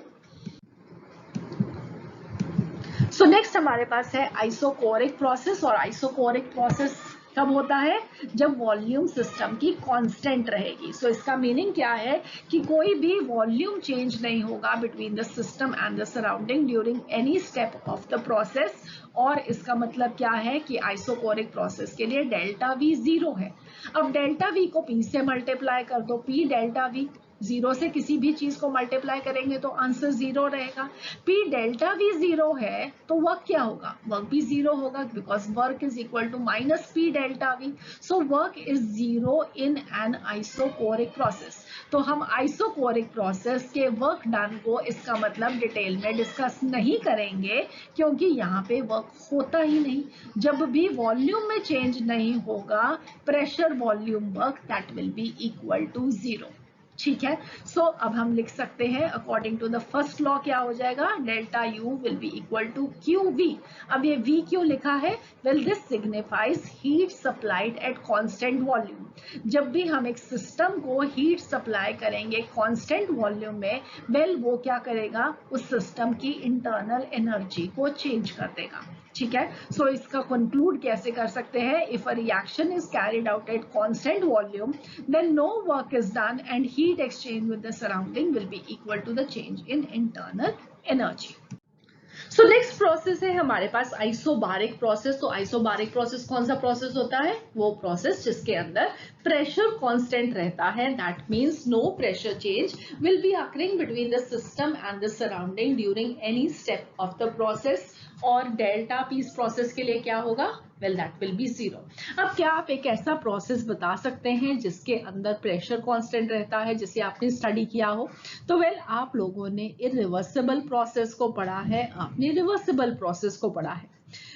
सो नेक्स्ट हमारे पास है आइसोकोरिक प्रोसेस। और आइसोकोरिक प्रोसेस कब होता है, जब वॉल्यूम सिस्टम की कांस्टेंट रहेगी। सो इसका मीनिंग क्या है कि कोई भी वॉल्यूम चेंज नहीं होगा between the system and the surrounding during any step of the process. और इसका मतलब क्या है कि आइसोकोरिक प्रोसेस के लिए डेल्टा V जीरो है। अब डेल्टा V को P से मल्टीप्लाई कर दो, P डेल्टा V, जीरो से किसी भी चीज को मल्टीप्लाई करेंगे तो आंसर जीरो रहेगा। P डेल्टा V जीरो है तो वर्क क्या होगा, वर्क भी जीरो होगा because work is equal to minus P delta V। So work is zero in an isochoric process. तो हम आइसोकोरिक प्रोसेस के वर्क डन को इसका मतलब डिटेल में डिस्कस नहीं करेंगे क्योंकि यहाँ पे वर्क होता ही नहीं। जब भी वॉल्यूम में चेंज नहीं होगा pressure volume work that will be equal to zero. ठीक है, सो अब हम लिख सकते हैं according to the first law क्या हो जाएगा, delta U will be equal to QV। अब ये V क्यों लिखा है, well this signifies heat supplied at constant volume. जब भी हम एक सिस्टम को हीट सप्लाई करेंगे कांस्टेंट वॉल्यूम में, वेल वो क्या करेगा, उस सिस्टम की इंटरनल एनर्जी को चेंज कर देगा। ठीक है, सो इसका कंक्लूड कैसे कर सकते हैं, if a reaction is carried out at constant volume then no work is done and heat exchange with the surrounding will be equal to the change in internal energy. So next process है हमारे पास isobaric process. तो isobaric process कौन सा process होता है, वो process जिसके अंदर प्रेशर कांस्टेंट रहता है, that means no pressure change will be occurring between the system and the surrounding during any step of the process. और डेल्टा P इस प्रोसेस के लिए क्या होगा, well that will be zero. अब क्या आप एक ऐसा प्रोसेस बता सकते हैं जिसके अंदर प्रेशर कांस्टेंट रहता है, जिसे आपने स्टडी किया हो, तो वेल आप लोगों ने इरिवर्सिबल प्रोसेस को पढ़ा है, आपने रिवर्सिबल प्रोसेस को पढ़ा है।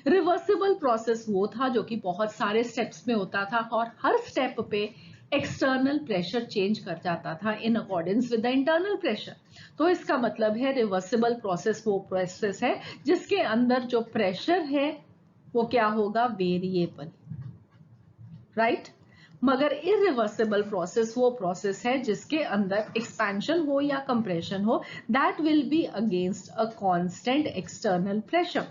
रिवर्सिबल प्रोसेस वो था जो कि बहुत सारे स्टेप्स में होता था और हर स्टेप पे एक्सटर्नल प्रेशर चेंज कर जाता था in accordance with the internal pressure. तो इसका मतलब है रिवर्सिबल प्रोसेस वो प्रोसेस है जिसके अंदर जो प्रेशर है वो क्या होगा, वेरिएबल, राइट। मगर इरिवर्सिबल प्रोसेस वो प्रोसेस है जिसके अंदर एक्सपेंशन हो या कंप्रेशन हो, that will be against a constant external pressure.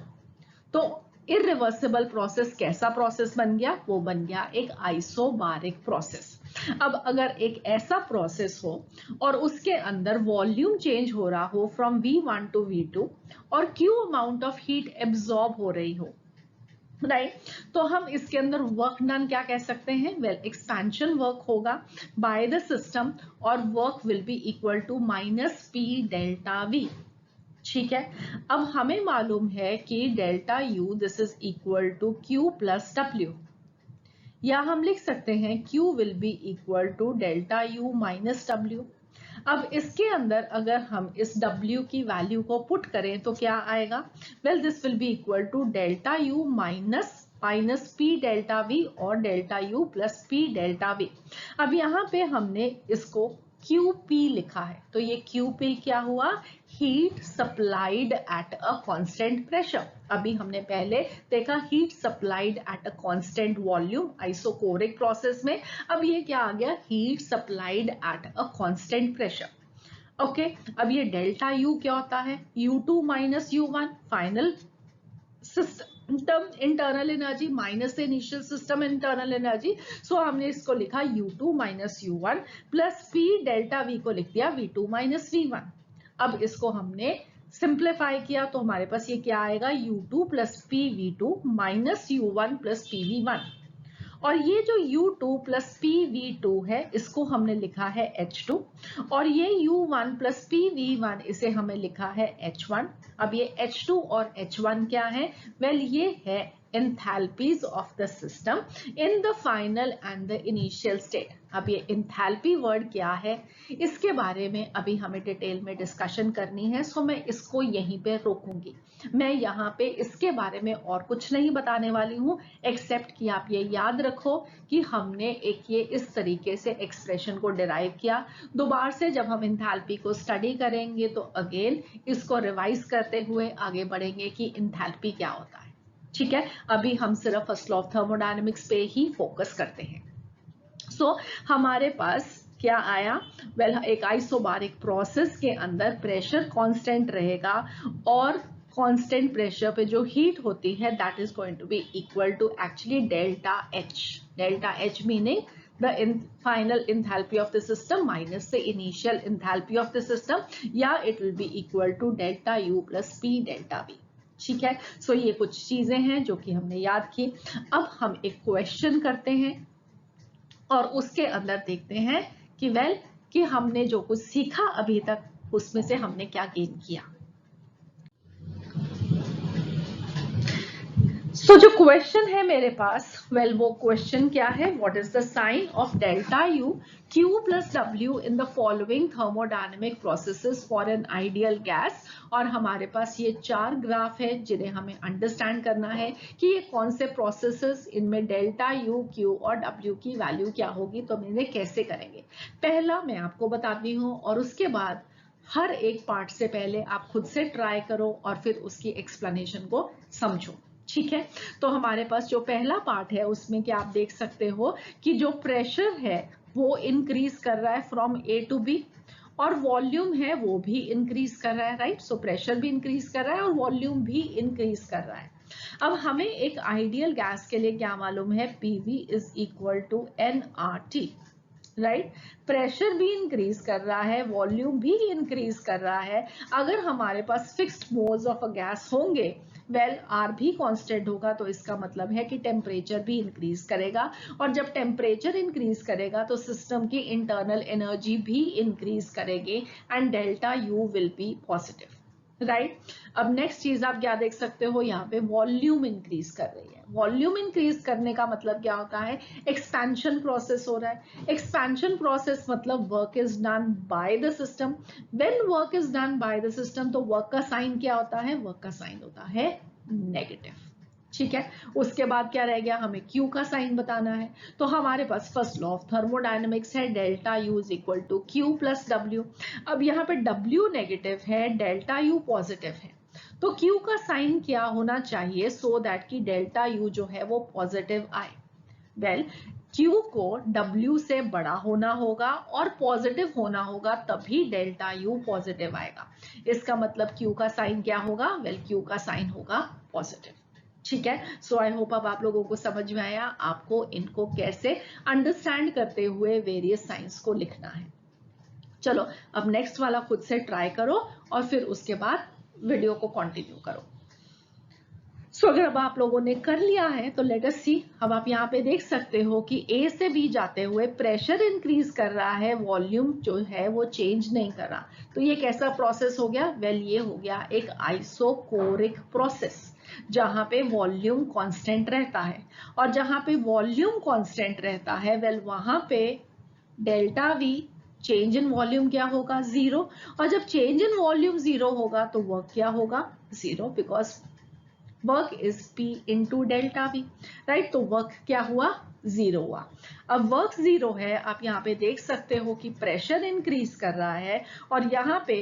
तो इरिवर्सिबल प्रोसेस कैसा प्रोसेस बन गया, वो बन गया एक आइसोबारिक प्रोसेस। अब अगर एक ऐसा प्रोसेस हो और उसके अंदर वॉल्यूम चेंज हो रहा हो फ्रॉम V1 टू V2 और Q amount of heat absorb हो रही हो, राइट, तो हम इसके अंदर वर्क डन क्या कह सकते हैं, वेल एक्सपेंशन वर्क होगा बाय द सिस्टम और work will be equal to minus P delta V। ठीक है, अब हमें मालूम है कि delta U this is equal to Q plus W, या हम लिख सकते हैं Q will be equal to delta U minus W. अब इसके अंदर अगर हम इस W की वैल्यू को पुट करें तो क्या आएगा? Well this will be equal to delta U minus P delta V और delta U plus P delta V। अब यहाँ पे हमने इसको QP लिखा है, तो ये QP क्या हुआ? Heat supplied at a constant pressure. अभी हमने पहले देखा heat supplied at a constant volume isochoric process में, अब ये क्या आ गया? Heat supplied at a constant pressure. Okay, अब ये डेल्टा यू क्या होता है? U2 minus U1 final system internal energy minus initial system internal energy. So हमने इसको लिखा U2 minus U1 plus P delta V को लिख दिया V2 माइनस V1। अब इसको हमने सिंप्लीफाई किया तो हमारे पास ये क्या आएगा? U2 plus PV2 minus U1 plus PV1। और ये जो U2 प्लस PV2 है इसको हमने लिखा है H2, और ये U1 प्लस PV1 इसे हमें लिखा है H1। अब ये H2 और H1 क्या है? वेल ये है enthalpies of the system in the final and the initial state। अब ये enthalpy वर्ड क्या है इसके बारे में अभी हमें डिटेल में डिस्कशन करनी है, सो मैं इसको यहीं पे रोकूंगी। मैं यहाँ पे इसके बारे में और कुछ नहीं बताने वाली हूँ, एक्सेप्ट कि आप ये याद रखो कि हमने एक ये इस तरीके से एक्सप्रेशन को डिराइव किया। दोबारा से जब हम इंथैल्पी को स्टडी करेंगे तो अगेन इसको रिवाइज करते हुए आगे बढ़ेंगे कि इंथैल्पी क्या होता है। ठीक है, अभी हम सिर्फ फर्स्ट लॉ ऑफ थर्मोडायनेमिक्स पे ही फोकस करते हैं। सो हमारे पास क्या आया? वेल एक आइसोबारिक प्रोसेस के अंदर प्रेशर कांस्टेंट रहेगा और कांस्टेंट प्रेशर पे जो हीट होती है that is going to be equal to actually delta H. Delta H meaning the final enthalpy of the system minus the initial enthalpy of the system, या it will be equal to delta U plus P delta V। ठीक है, सो ये कुछ चीजें हैं जो कि हमने याद की। अब हम एक क्वेश्चन करते हैं और उसके अंदर देखते हैं कि वेल कि हमने जो कुछ सीखा अभी तक उसमें से हमने क्या गेन किया। सो जो क्वेश्चन है मेरे पास, वेल वो क्वेश्चन क्या है? What is the sign of delta U Q plus W in the following thermodynamic processes for an ideal gas. और हमारे पास ये 4 ग्राफ है जिन्हें हमें अंडरस्टैंड करना है कि ये कौन से प्रोसेसेस, इनमें डेल्टा यू क्यू और डब्ल्यू की वैल्यू क्या होगी, तो हम इन्हें कैसे करेंगे। पहला मैं आपको बताती हूँ और उसके बाद हर एक पार्ट से पहले आप खुद से ट्राई करो और फिर उसकी एक्सप्लेनेशन को समझो। ठीक है, तो हमारे पास जो पहला पार्ट है उसमें क्या आप देख सकते हो कि जो प्रेशर है वो इंक्रीज कर रहा है फ्रॉम ए टू बी, और वॉल्यूम है वो भी इंक्रीज कर रहा है, राइट। सो प्रेशर भी इंक्रीज कर रहा है और वॉल्यूम भी इंक्रीज कर रहा है। अब हमें एक आइडियल गैस के लिए क्या मालूम है? PV is equal to nRT, right. Pressure भी इंक्रीज कर रहा है, वॉल्यूम भी इंक्रीज कर रहा है। अगर हमारे पास fixed moles of a gas होंगे, वेल आर भी कांस्टेंट होगा, तो इसका मतलब है कि टेम्परेचर भी इंक्रीज करेगा, और जब टेम्परेचर इंक्रीज करेगा तो सिस्टम की इंटरनल एनर्जी भी इंक्रीज करेगी and delta U will be positive, right. अब नेक्स्ट चीज आप क्या देख सकते हो? यहाँ पे वॉल्यूम इंक्रीज कर रही है। वॉल्यूम इंक्रीज करने का मतलब क्या होता है? एक्सपेंशन प्रोसेस हो रहा है। एक्सपेंशन प्रोसेस मतलब work is done by the system. When work is done by the system तो वर्क का साइन क्या होता है? वर्क का साइन होता है नेगेटिव। ठीक है, उसके बाद क्या रह गया? हमें Q का साइन बताना है। तो हमारे पास फर्स्ट लॉ ऑफ थर्मोडायनेमिक्स है delta U is equal to Q plus W। अब यहाँ पे W नेगेटिव है, डेल्टा U पॉजिटिव है, तो Q का साइन क्या होना चाहिए सो दैट कि डेल्टा U जो है वो पॉजिटिव आए? वेल Q को W से बड़ा होना होगा और पॉजिटिव होना होगा, तभी डेल्टा U पॉजिटिव आएगा। इसका मतलब Q का साइन क्या होगा? वेल Q का साइन होगा पॉजिटिव। ठीक है, सो आई होप अब आप लोगों को समझ में आया आपको इनको कैसे अंडरस्टैंड करते हुए वेरियस साइंस को लिखना है। चलो अब नेक्स्ट वाला खुद से ट्राई करो और फिर उसके बाद वीडियो को कंटिन्यू करो। अगर अब आप लोगों ने कर लिया है तो लेट अस सी। अब आप यहाँ पे देख सकते हो कि ए से बी जाते हुए प्रेशर इंक्रीज कर रहा है, वॉल्यूम जो है वो चेंज नहीं कर रहा। तो ये कैसा प्रोसेस हो गया? वेल ये हो गया एक आइसोकोरिक प्रोसेस, जहां पे वॉल्यूम कांस्टेंट रहता है। और जहां पे वॉल्यूम कांस्टेंट रहता है, वेल वहां पे delta we, change in volume क्या होगा? जीरो। और जब चेंज इन वॉल्यूम जीरो होगा तो वर्क क्या होगा? Zero, because work is P into delta we, right. तो वर्क क्या हुआ? जीरो हुआ। अब वर्क जीरो है, आप यहाँ पे देख सकते हो कि प्रेशर इंक्रीज कर रहा है, और यहाँ पे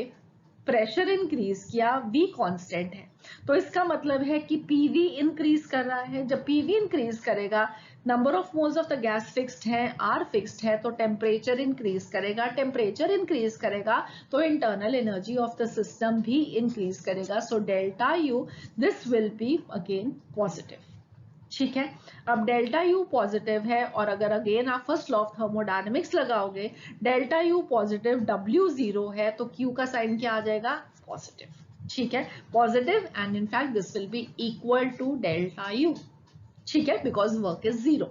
प्रेशर इंक्रीज किया, V कांस्टेंट है। तो इसका मतलब है कि PV इंक्रीज कर रहा है। जब PV इंक्रीज करेगा, number of moles of the gas fixed है, R फिक्स्ड है, तो टेम्परेचर इंक्रीज करेगा। टेम्परेचर इंक्रीज करेगा तो internal energy of the system भी इंक्रीज करेगा। So delta U, this will be again positive. ठीक है, अब डेल्टा U पॉजिटिव है, और अगर अगेन आप फर्स्ट लॉ ऑफ थर्मोडायनेमिक्स लगाओगे, delta U positive, W zero है, तो Q का साइन क्या आ जाएगा? पॉजिटिव। ठीक है, positive, and in fact this will be equal to delta U। ठीक है, बिकॉज वर्क इज जीरो।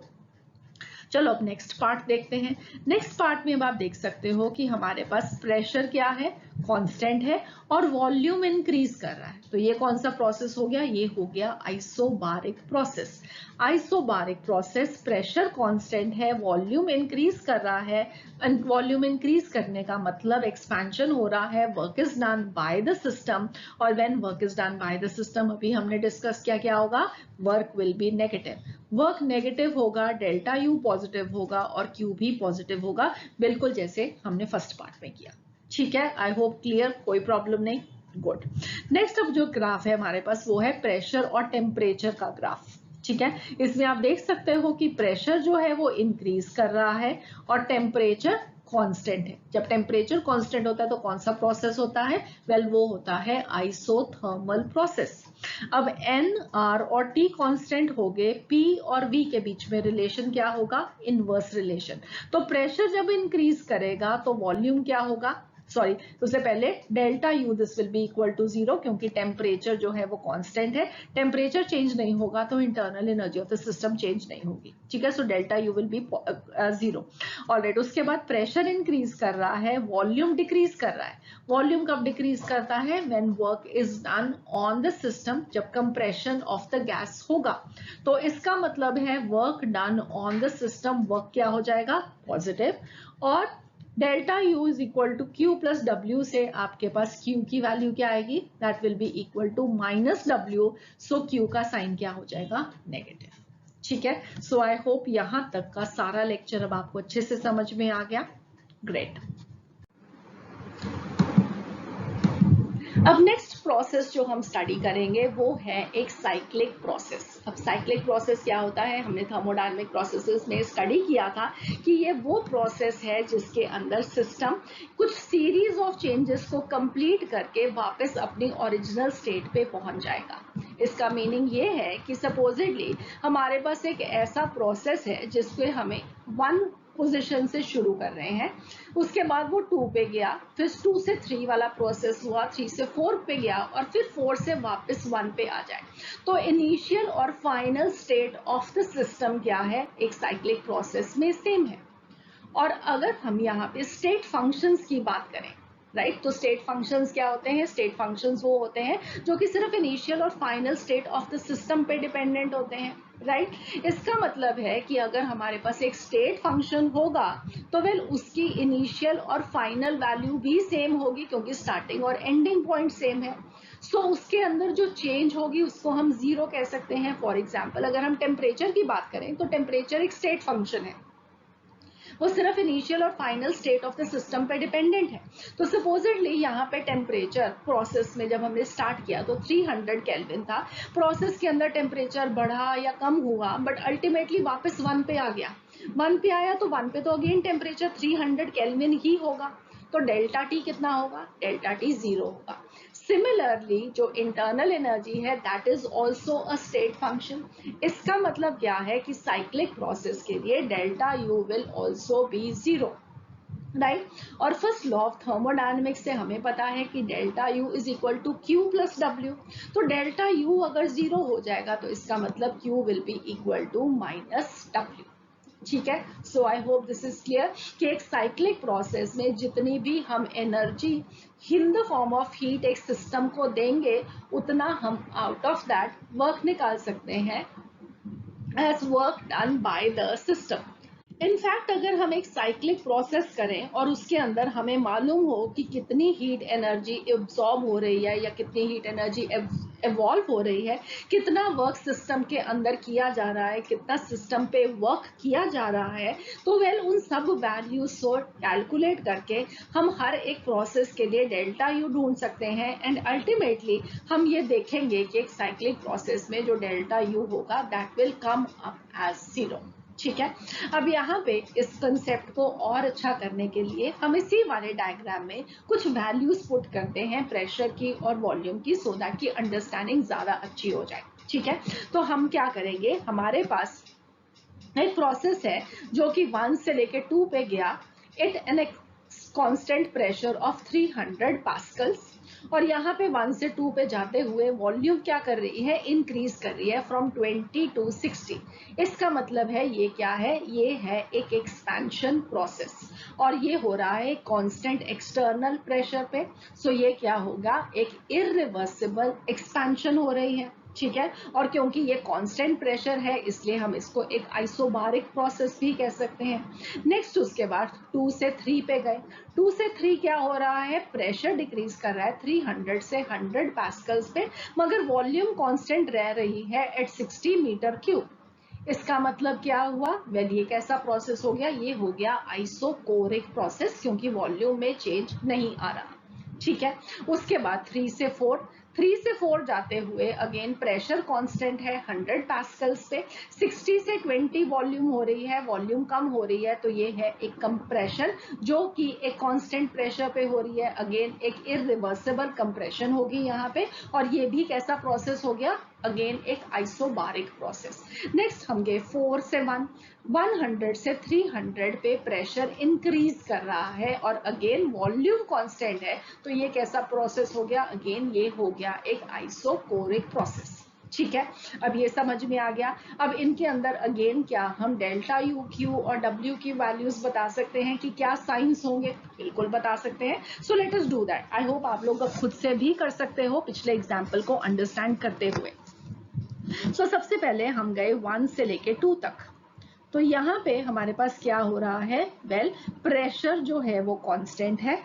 चलो अब नेक्स्ट पार्ट देखते हैं। नेक्स्ट पार्ट में अब आप देख सकते हो कि हमारे पास प्रेशर क्या है? कांस्टेंट है, और वॉल्यूम इंक्रीज कर रहा है। तो ये कौन सा प्रोसेस हो गया? ये हो गया isobaric process. Isobaric process, pressure constant है, वॉल्यूम इंक्रीज कर रहा है। वॉल्यूम इंक्रीज करने का मतलब एक्सपेंशन हो रहा है, work is done by the system. और when work is done by the system, अभी हमने डिस्कस किया, क्या होगा? Work will be negative. Work negative होगा, डेल्टा U पॉजिटिव होगा, और Q भी पॉजिटिव होगा, बिल्कुल जैसे हमने फर्स्ट पार्ट में किया। ठीक है, आई होप क्लियर, कोई प्रॉब्लम नहीं। गुड। नेक्स्ट अब जो ग्राफ है हमारे पास, वो है प्रेशर और टेम्परेचर का ग्राफ। ठीक है, इसमें आप देख सकते हो कि प्रेशर जो है वो इंक्रीज कर रहा है, और टेम्परेचर कांस्टेंट है। जब टेम्परेचर कांस्टेंट होता है तो कौन सा प्रोसेस होता है? वेल वो होता है आइसोथर्मल प्रोसेस। अब N, R और T कांस्टेंट हो गए, P और V के बीच में रिलेशन क्या होगा? Inverse relation. तो प्रेशर जब इंक्रीज करेगा तो वॉल्यूम क्या होगा? सॉरी, उससे पहले delta U, this will be equal to zero, क्योंकि टेम्परेचर जो है वो कांस्टेंट है। टेम्परेचर चेंज नहीं होगा तो internal energy of the system change नहीं होगी। ठीक है, so delta U will be zero. Alright, उसके बाद प्रेशर इंक्रीज कर रहा है, वॉल्यूम डिक्रीज कर रहा है। वॉल्यूम कब डिक्रीज करता है? When work is done on the system, जब कंप्रेशन ऑफ द गैस होगा। तो इसका मतलब है work done on the system, work क्या हो जाएगा? पॉजिटिव। और delta U is equal to Q plus W, से आपके पास Q की वैल्यू क्या आएगी? That will be equal to minus W। So Q का साइन क्या हो जाएगा? नेगेटिव। ठीक है, सो आई होप यहां तक का सारा लेक्चर अब आपको अच्छे से समझ में आ गया। ग्रेट। अब नेक्स्ट प्रोसेस जो हम स्टडी करेंगे वो है एक साइक्लिक प्रोसेस। अब साइक्लिक प्रोसेस क्या होता है? हमने थर्मोडायनेमिक प्रोसेसेस में स्टडी किया था कि ये वो प्रोसेस है जिसके अंदर सिस्टम कुछ सीरीज ऑफ चेंजेस को कंप्लीट करके वापस अपनी ओरिजिनल स्टेट पे पहुंच जाएगा। इसका मीनिंग ये है कि सपोजिटली हमारे पास एक ऐसा प्रोसेस है जिसपे हमें 1 पोजीशन से शुरू कर रहे हैं, उसके बाद वो 2 पे गया, फिर 2 से 3 वाला प्रोसेस हुआ, 3 से 4 पे गया, और फिर 4 से वापस 1 पे आ जाए। तो इनिशियल और final state of the system क्या है? एक साइक्लिक प्रोसेस में सेम है। और अगर हम यहाँ पे स्टेट फंक्शंस की बात करें, राइट, तो स्टेट फंक्शंस क्या होते हैं? स्टेट फंक्शंस वो होते हैं जो कि सिर्फ इनिशियल और final state of the system पे डिपेंडेंट होते हैं, राइट। इसका मतलब है कि अगर हमारे पास एक स्टेट फंक्शन होगा तो वेल उसकी इनिशियल और फाइनल वैल्यू भी सेम होगी, क्योंकि स्टार्टिंग और एंडिंग पॉइंट सेम है। सो उसके अंदर जो चेंज होगी उसको हम जीरो कह सकते हैं। फॉर एग्जाम्पल, अगर हम टेम्परेचर की बात करें तो टेम्परेचर एक स्टेट फंक्शन है, वो सिर्फ इनिशियल और final state of the system पे डिपेंडेंट है। तो सपोजिटली यहाँ पे टेम्परेचर प्रोसेस में जब हमने स्टार्ट किया तो 300 केल्विन था। प्रोसेस के अंदर टेम्परेचर बढ़ा या कम हुआ, बट अल्टीमेटली वापस 1 पे आ गया। 1 पे आया तो 1 पे तो अगेन टेम्परेचर 300 केल्विन ही होगा। तो डेल्टा टी कितना होगा? डेल्टा टी जीरो होगा। सिमिलरली जो इंटरनल एनर्जी है that is also a state function. इसका मतलब क्या है कि साइक्लिक प्रोसेस के लिए delta U will also be zero, right. और फर्स्ट लॉ ऑफ थर्मोडायनेमिक्स से हमें पता है कि delta U is equal to Q plus W. तो डेल्टा यू अगर जीरो हो जाएगा तो इसका मतलब Q will be equal to minus W. ठीक है, so I hope this is clear कि एक साइक्लिक प्रोसेस में जितनी भी हम energy in the form of heat एक सिस्टम को देंगे उतना हम आउट ऑफ दैट वर्क निकाल सकते हैं as work done by the system. In fact अगर हम एक साइक्लिक प्रोसेस करें और उसके अंदर हमें मालूम हो कि कितनी हीट एनर्जी एब्सॉर्ब हो रही है या कितनी हीट एनर्जी एवॉल्व हो रही है, कितना वर्क सिस्टम के अंदर किया जा रहा है, कितना सिस्टम पे वर्क किया जा रहा है, तो वेल उन सब वैल्यूज को कैलकुलेट करके हम हर एक प्रोसेस के लिए डेल्टा यू ढूंढ सकते हैं एंड अल्टीमेटली हम ये देखेंगे कि एक साइक्लिक प्रोसेस में जो डेल्टा यू होगा that will come up as zero. ठीक है, अब यहाँ पे इस कंसेप्ट को और अच्छा करने के लिए हम इसी वाले डायग्राम में कुछ वैल्यूज पुट करते हैं प्रेशर की और वॉल्यूम की, सो दैट की अंडरस्टैंडिंग ज्यादा अच्छी हो जाए। ठीक है, तो हम क्या करेंगे, हमारे पास एक प्रोसेस है जो कि 1 से लेके 2 पे गया, it an constant pressure of 300 pascals, और यहाँ पे 1 से 2 पे जाते हुए वॉल्यूम क्या कर रही है, इंक्रीज कर रही है फ्रॉम 20 टू 60। इसका मतलब है ये क्या है, ये है एक एक्सपेंशन प्रोसेस और ये हो रहा है कांस्टेंट एक्सटर्नल प्रेशर पे। सो ये क्या होगा, एक इरिवर्सिबल एक्सपेंशन हो रही है। ठीक है, और क्योंकि ये कांस्टेंट प्रेशर है इसलिए हम इसको एक आइसोबारिक प्रोसेस भी कह सकते हैं। नेक्स्ट उसके बाद 2 से 3 पे गए, 2 से 3 क्या हो रहा है, प्रेशर डिक्रीज कर रहा है 300 से 100 पास्कल्स पे, मगर वॉल्यूम कांस्टेंट रह रही है एट 60 मीटर क्यूब। इसका मतलब क्या हुआ, वेल ये कैसा प्रोसेस हो गया, ये हो गया आइसोकोरिक प्रोसेस क्योंकि वॉल्यूम में चेंज नहीं आ रहा। ठीक है, उसके बाद 3 से 4, 3 से 4 जाते हुए अगेन प्रेशर कांस्टेंट है 100 पास्कल्स पे, 60 से 20 वॉल्यूम हो रही है, वॉल्यूम कम हो रही है, तो ये है एक कंप्रेशन जो कि एक कांस्टेंट प्रेशर पे हो रही है, अगेन एक इरिवर्सिबल कंप्रेशन होगी यहाँ पे, और ये भी कैसा प्रोसेस हो गया, अगेन एक आइसोबारिक प्रोसेस। नेक्स्ट हम गए 4 से 1, 100 से 300 पे प्रेशर इंक्रीज कर रहा है और अगेन वॉल्यूम कांस्टेंट है, तो ये कैसा प्रोसेस हो गया, अगेन ये हो गया एक आइसोकोरिक प्रोसेस। ठीक है, अब ये समझ में आ गया। अब इनके अंदर अगेन क्या हम डेल्टा यू, क्यू और डब्ल्यू की वैल्यूज बता सकते हैं कि क्या साइंस होंगे, बिल्कुल बता सकते हैं। So let us do that. I hope आप लोग खुद से भी कर सकते हो पिछले एग्जाम्पल को अंडरस्टैंड करते हुए। सो सबसे पहले हम गए 1 से लेके 2 तक, तो यहाँ पे हमारे पास क्या हो रहा है, वेल प्रेशर जो है वो कांस्टेंट है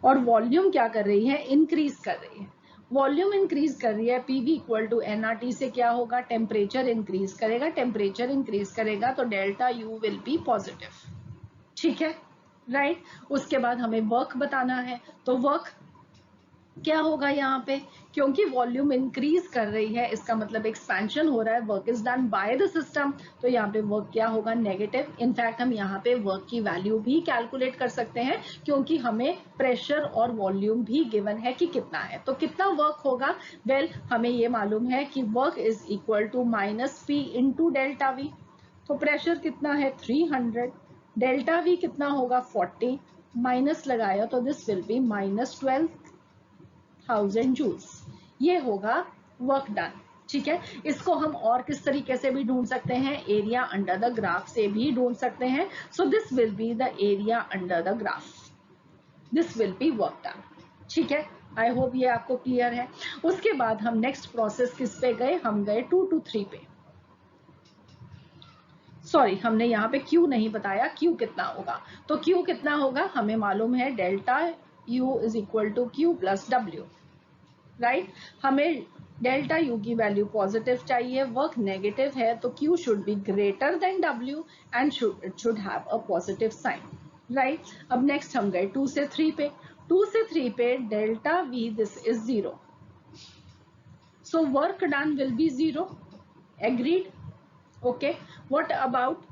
और वॉल्यूम क्या कर रही है, इंक्रीज कर रही है। वॉल्यूम इंक्रीज कर रही है, पीवी इक्वल टू एनआरटी से क्या होगा, टेम्परेचर इंक्रीज करेगा, टेम्परेचर इंक्रीज करेगा तो delta U will be positive. ठीक है, राइट। उसके बाद हमें वर्क बताना है, तो वर्क क्या होगा यहाँ पे, क्योंकि वॉल्यूम इंक्रीज कर रही है इसका मतलब एक्सपेंशन हो रहा है, work is done by the system, तो यहाँ पे वर्क क्या होगा, नेगेटिव। इनफैक्ट हम यहाँ पे वर्क की वैल्यू भी कैलकुलेट कर सकते हैं क्योंकि हमें प्रेशर और वॉल्यूम भी गिवन है कि कितना है, तो कितना वर्क होगा, वेल हमें ये मालूम है कि work is equal to minus P into delta V. तो प्रेशर कितना है 300, डेल्टा वी कितना होगा 40, माइनस लगाया तो this will be minus 12,000 joules, ये होगा वर्क डन। ठीक है, इसको हम और किस तरीके से भी ढूंढ सकते हैं, एरिया अंडर द ग्राफ से भी ढूंढ सकते हैं। सो this will be the area under the graph, this will B work done. ठीक है, आई होप ये आपको क्लियर है। उसके बाद हम नेक्स्ट प्रोसेस किस पे गए, हम गए 2 to 3 पे। सॉरी, हमने यहाँ पे Q नहीं बताया, Q कितना होगा, तो Q कितना होगा हमें मालूम है, delta U is equal to Q plus W, right. हमें डेल्टा यू की वैल्यू पॉजिटिव चाहिए, वर्क नेगेटिव है, तो Q should be greater than W and it should have a positive sign, right. अब नेक्स्ट हम गए 2 से 3 पे, 2 से 3 पे delta V this is 0, so work done will be 0, agreed. Okay, what about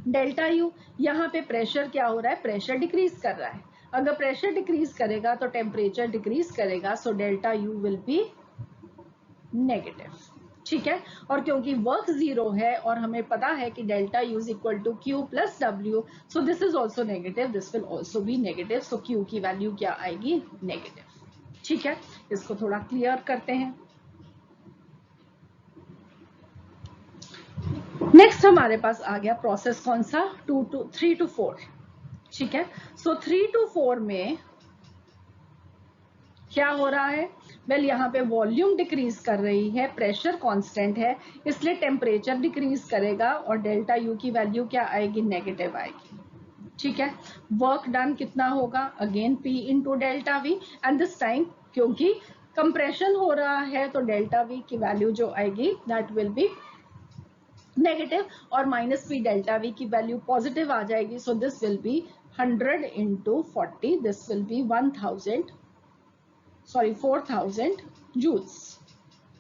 delta U, यहाँ पे प्रेशर क्या हो रहा है, प्रेशर डिक्रीज कर रहा है, अगर प्रेशर डिक्रीज करेगा तो टेम्परेचर डिक्रीज करेगा, so delta U will be negative. ठीक है, और क्योंकि वर्क जीरो है और हमें पता है कि delta U is equal to Q plus W, so this is also negative, this will also be negative, so Q की वैल्यू क्या आएगी, नेगेटिव। ठीक है, इसको थोड़ा क्लियर करते हैं। नेक्स्ट हमारे पास आ गया प्रोसेस कौन सा, 3 to 4। ठीक है, सो 3 to 4 में क्या हो रहा है, वेल यहाँ पे वॉल्यूम डिक्रीज कर रही है, प्रेशर कांस्टेंट है, इसलिए टेम्परेचर डिक्रीज करेगा और डेल्टा यू की वैल्यू क्या आएगी, नेगेटिव आएगी। ठीक है, वर्क डन कितना होगा, again P into delta we, and this time क्योंकि कंप्रेशन हो रहा है तो डेल्टा वी की वैल्यू जो आएगी दैट विल बी नेगेटिव, और माइनस पी डेल्टा वी की वैल्यू पॉजिटिव आ जाएगी, सो this will B 100 into 40, this will B 4000 joules,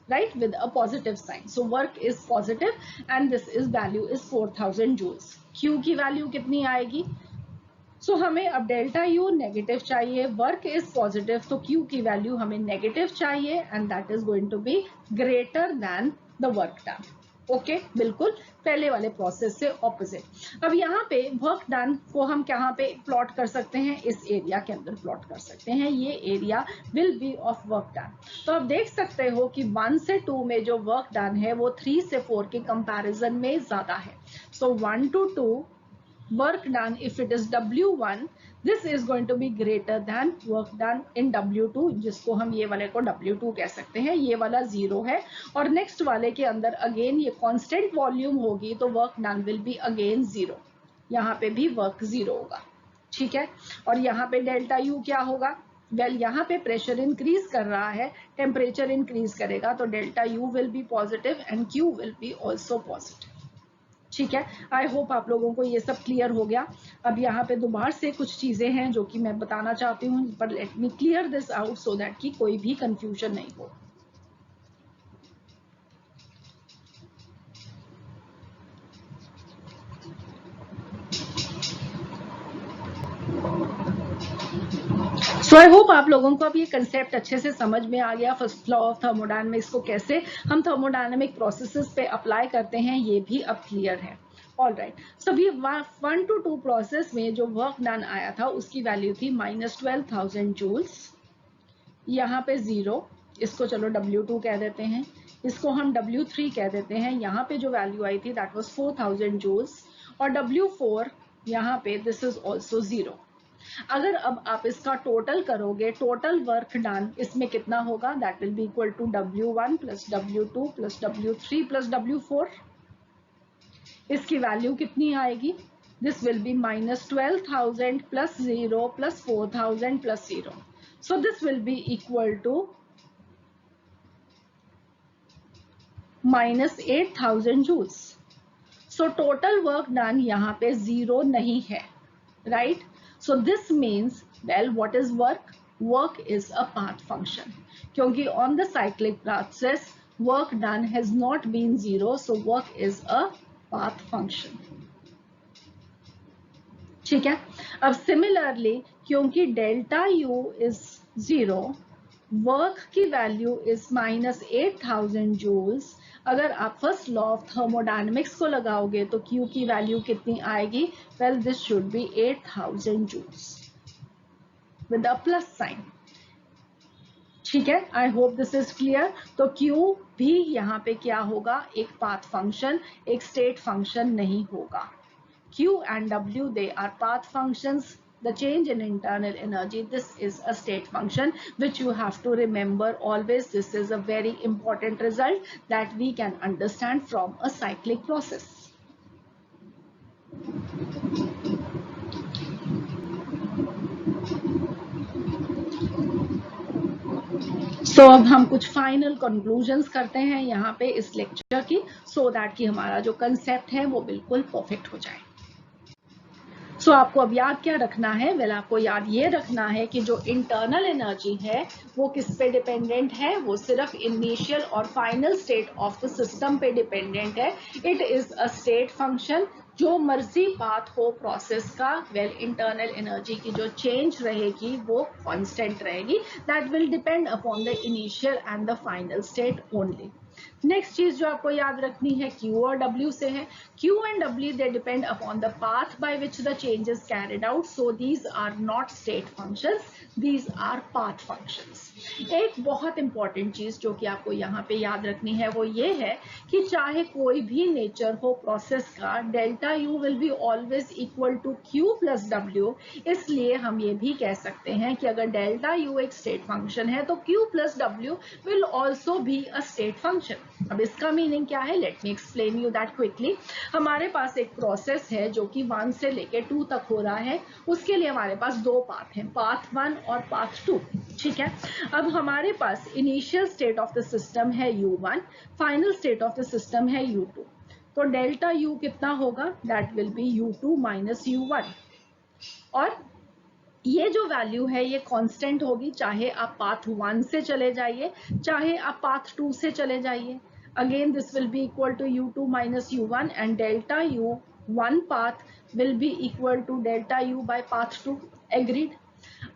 right, with a positive sign. So work is positive and this is value is 4000 joules. Q की value कितनी आएगी, so हमें अब delta U negative चाहिए, work is positive, तो Q की value हमें negative चाहिए, and that is going to be greater than the work done. Okay, बिल्कुल पहले वाले प्रोसेस से ऑपोजिट। अब यहाँ पे वर्क डन को हम कहाँ पे प्लॉट कर सकते हैं, इस एरिया के अंदर प्लॉट कर सकते हैं, ये area will be of work done. तो आप देख सकते हो कि 1 से 2 में जो वर्क डन है वो 3 से 4 के कंपैरिजन में ज्यादा है। सो 1 to 2 work done, if it is W1, this is going to be greater than work done in W2, जिसको हम ये वाले को W2 कह सकते हैं, ये वाला 0 है, और नेक्स्ट वाले के अंदर अगेन ये कांस्टेंट वॉल्यूम होगी तो work done will be again 0, यहाँ पे भी वर्क 0 होगा। ठीक है, और यहाँ पे डेल्टा यू क्या होगा, वेल यहाँ पे प्रेशर इंक्रीज कर रहा है, टेम्परेचर इंक्रीज करेगा, तो delta U will be positive and Q will B also positive. ठीक है, आई होप आप लोगों को ये सब क्लियर हो गया। अब यहाँ पे दोबारा से कुछ चीजें हैं जो कि मैं बताना चाहती हूँ, पर let me clear this out so that कि कोई भी कंफ्यूजन नहीं हो। सो आई होप आप लोगों को अब ये कंसेप्ट अच्छे से समझ में आ गया, फर्स्ट लॉ ऑफ थर्मोडायनेमिक्स को कैसे हम थर्मोडायनेमिक प्रोसेसेस पे अप्लाई करते हैं, ये भी अब क्लियर है। ऑल राइट, सो अभी 1 to 2 प्रोसेस में जो वर्क डन आया था उसकी वैल्यू थी -12,000 जूल्स, यहाँ पे 0, इसको चलो W2 कह देते हैं, इसको हम W3 कह देते हैं, यहाँ पे जो वैल्यू आई थी दैट वाज 4,000 जूल्स, और W4 यहाँ पे दिस इज ऑल्सो 0। अगर अब आप इसका टोटल करोगे, टोटल वर्क डन इसमें कितना होगा, that will be equal to W1 plus W2 plus W3 plus W4। इसकी वैल्यू कितनी आएगी, this will be -12,000 plus 0 plus 4,000 plus 0, so this will be equal to -8,000 joules. So total work done यहाँ पे 0 नहीं है, right. So this means, well, what is work? Work is a path function. क्योंकि on the cyclic process, work done has not been 0, so work is a path function. ठीक है, अब similarly, क्योंकि delta U is 0, work की value is -8,000 joules, अगर आप first law of thermodynamics को लगाओगे तो Q की वैल्यू कितनी आएगी, well this should be 8,000 joules with a plus sign. ठीक है, I hope this is clear. तो Q भी यहाँ पे क्या होगा, एक पाथ फंक्शन, एक स्टेट फंक्शन नहीं होगा। Q and W, they are path functions. The change in internal energy, this is a state function which you have to remember always. This is a very important result that we can understand from a cyclic process. So अब हम कुछ final conclusions करते हैं यहाँ पे इस lecture की, so that कि हमारा जो कंसेप्ट है वो बिल्कुल परफेक्ट हो जाए। सो आपको अब याद क्या रखना है, वेल आपको याद ये रखना है कि जो इंटरनल एनर्जी है वो किस पे डिपेंडेंट है, वो सिर्फ इनिशियल और final state of the system पे डिपेंडेंट है। It is a state function, जो मर्जी पाथ हो प्रोसेस का, वेल इंटरनल एनर्जी की जो चेंज रहेगी वो कांस्टेंट रहेगी, that will depend upon the initial and the final state only. Next चीज जो आपको याद रखनी है Q और W से है. Q and W they depend upon the path by which the change is carried out. So these are not state functions, these are path functions. एक बहुत इंपॉर्टेंट चीज जो कि आपको यहाँ पे याद रखनी है वो ये है कि चाहे कोई भी नेचर हो प्रोसेस का, delta U will be always equal to Q plus W. इसलिए हम ये भी कह सकते हैं कि अगर डेल्टा U एक स्टेट फंक्शन है तो Q plus W will also be a state function. अब इसका मीनिंग क्या है, let me explain you that quickly. हमारे पास एक प्रोसेस है जो कि 1 से लेके 2 तक हो रहा है. उसके लिए हमारे पास दो पाथ हैं, पाथ 1 और पाथ 2. ठीक है. अब हमारे पास initial state of the system है U1, final state of the system है U2. तो डेल्टा U कितना होगा, that will B U2 minus U1. और ये जो वैल्यू है ये कांस्टेंट होगी, चाहे आप पाथ 1 से चले जाइए, चाहे आप पाथ 2 से चले जाइए. Again this will be equal to U2 minus U1 and delta U one path will be equal to delta U by path 2. Agreed.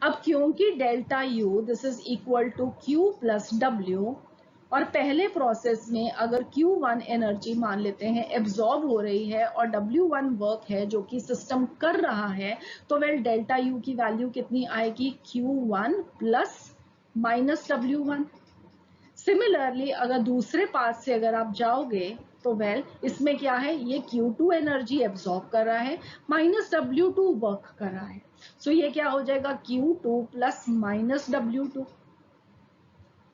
अब क्योंकि delta U this is equal to Q plus W, और पहले process में अगर Q1 energy मान लेते हैं absorb हो रही है और W1 वर्क है जो कि सिस्टम कर रहा है, तो वेल डेल्टा U की वैल्यू कितनी आएगी, Q1 plus minus W1. Similarly अगर दूसरे पाथ से अगर आप जाओगे तो वेल इसमें क्या है, ये Q2 एनर्जी एब्जॉर्ब कर रहा है, माइनस W2 वर्क कर रहा है. सो ये क्या हो जाएगा, Q2 plus minus W2.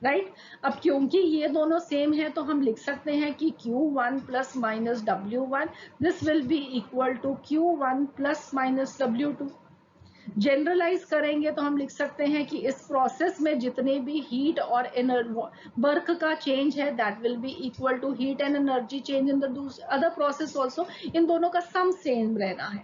Right. अब क्योंकि ये दोनों सेम है तो हम लिख सकते हैं कि Q1 plus minus W1 this will be equal to Q1 plus minus W2. Generalise करेंगे तो हम लिख सकते हैं कि इस प्रोसेस में जितने भी हीट और वर्क का चेंज है that will be equal to heat and energy change in the other process also. इन दोनों का सम सेम रहना है.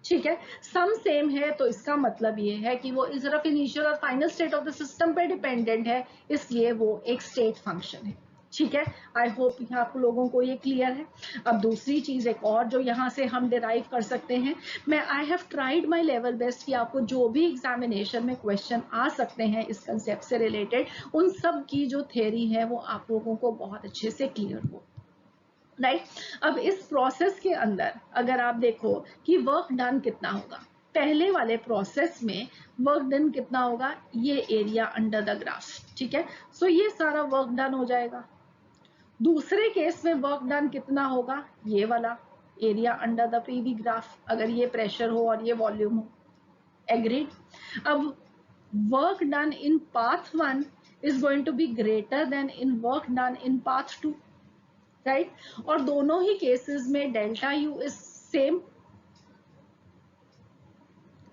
ठीक है. सम सेम है तो इसका मतलब ये है कि वो सिर्फ इनिशियल और final state of the system पे डिपेंडेंट है, इसलिए वो एक स्टेट फंक्शन है. ठीक है. आई होप आप लोगों को ये क्लियर है. अब दूसरी चीज एक और जो यहाँ से हम डिराइव कर सकते हैं, मैं I have tried my level best कि आपको जो भी एग्जामिनेशन में क्वेश्चन आ सकते हैं इस कंसेप्ट से रिलेटेड, उन सब की जो थ्योरी है वो आप लोगों को बहुत अच्छे से क्लियर हो. राइट. अब इस प्रोसेस के अंदर अगर आप देखो कि वर्क डन कितना होगा, पहले वाले प्रोसेस में वर्क डन कितना होगा, ये एरिया अंडर द ग्राफ. ठीक है. सो ये सारा वर्क डन हो जाएगा. दूसरे केस में वर्क डन कितना होगा, ये वाला area under the PV graph, अगर ये प्रेशर हो और ये वॉल्यूम हो. एग्रीड. अब work done in path 1 is going to be greater than in work done in path 2. Right. और दोनों ही केसेस में delta U is same.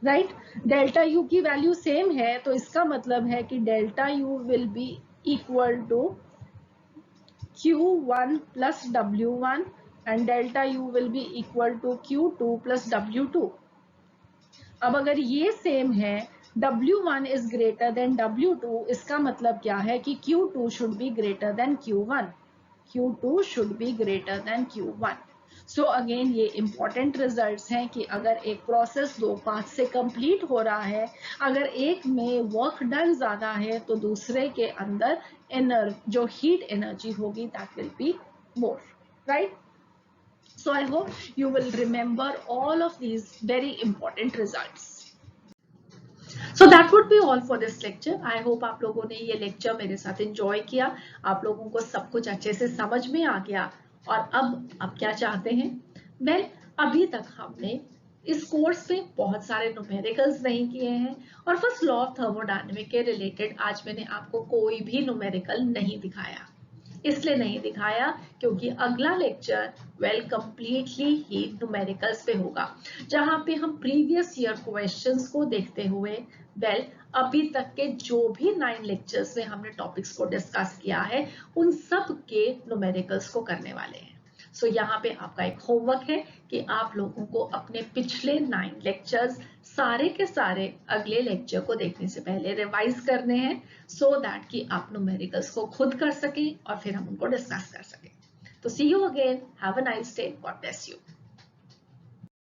Right. Delta U की वैल्यू सेम है तो इसका मतलब है कि delta U will be equal to Q1 plus W1 and delta U will be equal to Q2 plus W2. अब अगर ये सेम है, W1 is greater than W2, इसका मतलब क्या है कि Q2 should be greater then Q1. Q2 should be greater than Q1. So again ये important results हैं कि अगर एक प्रोसेस दो पाथ से कंप्लीट हो रहा है, अगर एक में वर्क डन ज्यादा है तो दूसरे के अंदर जो हीट एनर्जी होगी that will be more. Right. So I hope you will remember all of these very important results. So that would be all for this lecture. I hope आप लोगों ने ये लेक्चर मेरे साथ एंजॉय किया, आप लोगों को सब कुछ अच्छे से समझ में आ गया. और अब आप क्या चाहते हैं, वेल अभी तक हमने इस कोर्स में बहुत सारे न्यूमेरिकल्स नहीं किए हैं और फर्स्ट लॉ ऑफ थर्मोडायनेमिक के रिलेटेड आज मैंने आपको कोई भी न्यूमेरिकल नहीं दिखाया. इसलिए नहीं दिखाया क्योंकि अगला लेक्चर वेल कंप्लीटली ही न्यूमेरिकल्स पे होगा, जहां पे हम प्रीवियस ईयर क्वेश्चंस को देखते हुए वेल अभी तक के जो भी 9 लेक्चर्स में हमने टॉपिक्स को डिस्कस किया है उन सब के न्यूमेरिकल्स को करने वाले हैं. सो यहाँ पे आपका एक होमवर्क है कि आप लोगों को अपने पिछले 9 लेक्चर्स सारे के सारे अगले लेक्चर को देखने से पहले रिवाइज करने हैं, सो दैट कि आप न्यूमेरिकल्स को खुद कर सकें और फिर हम उनको डिस्कस कर सकें. तो see you again, have a nice day, God bless you.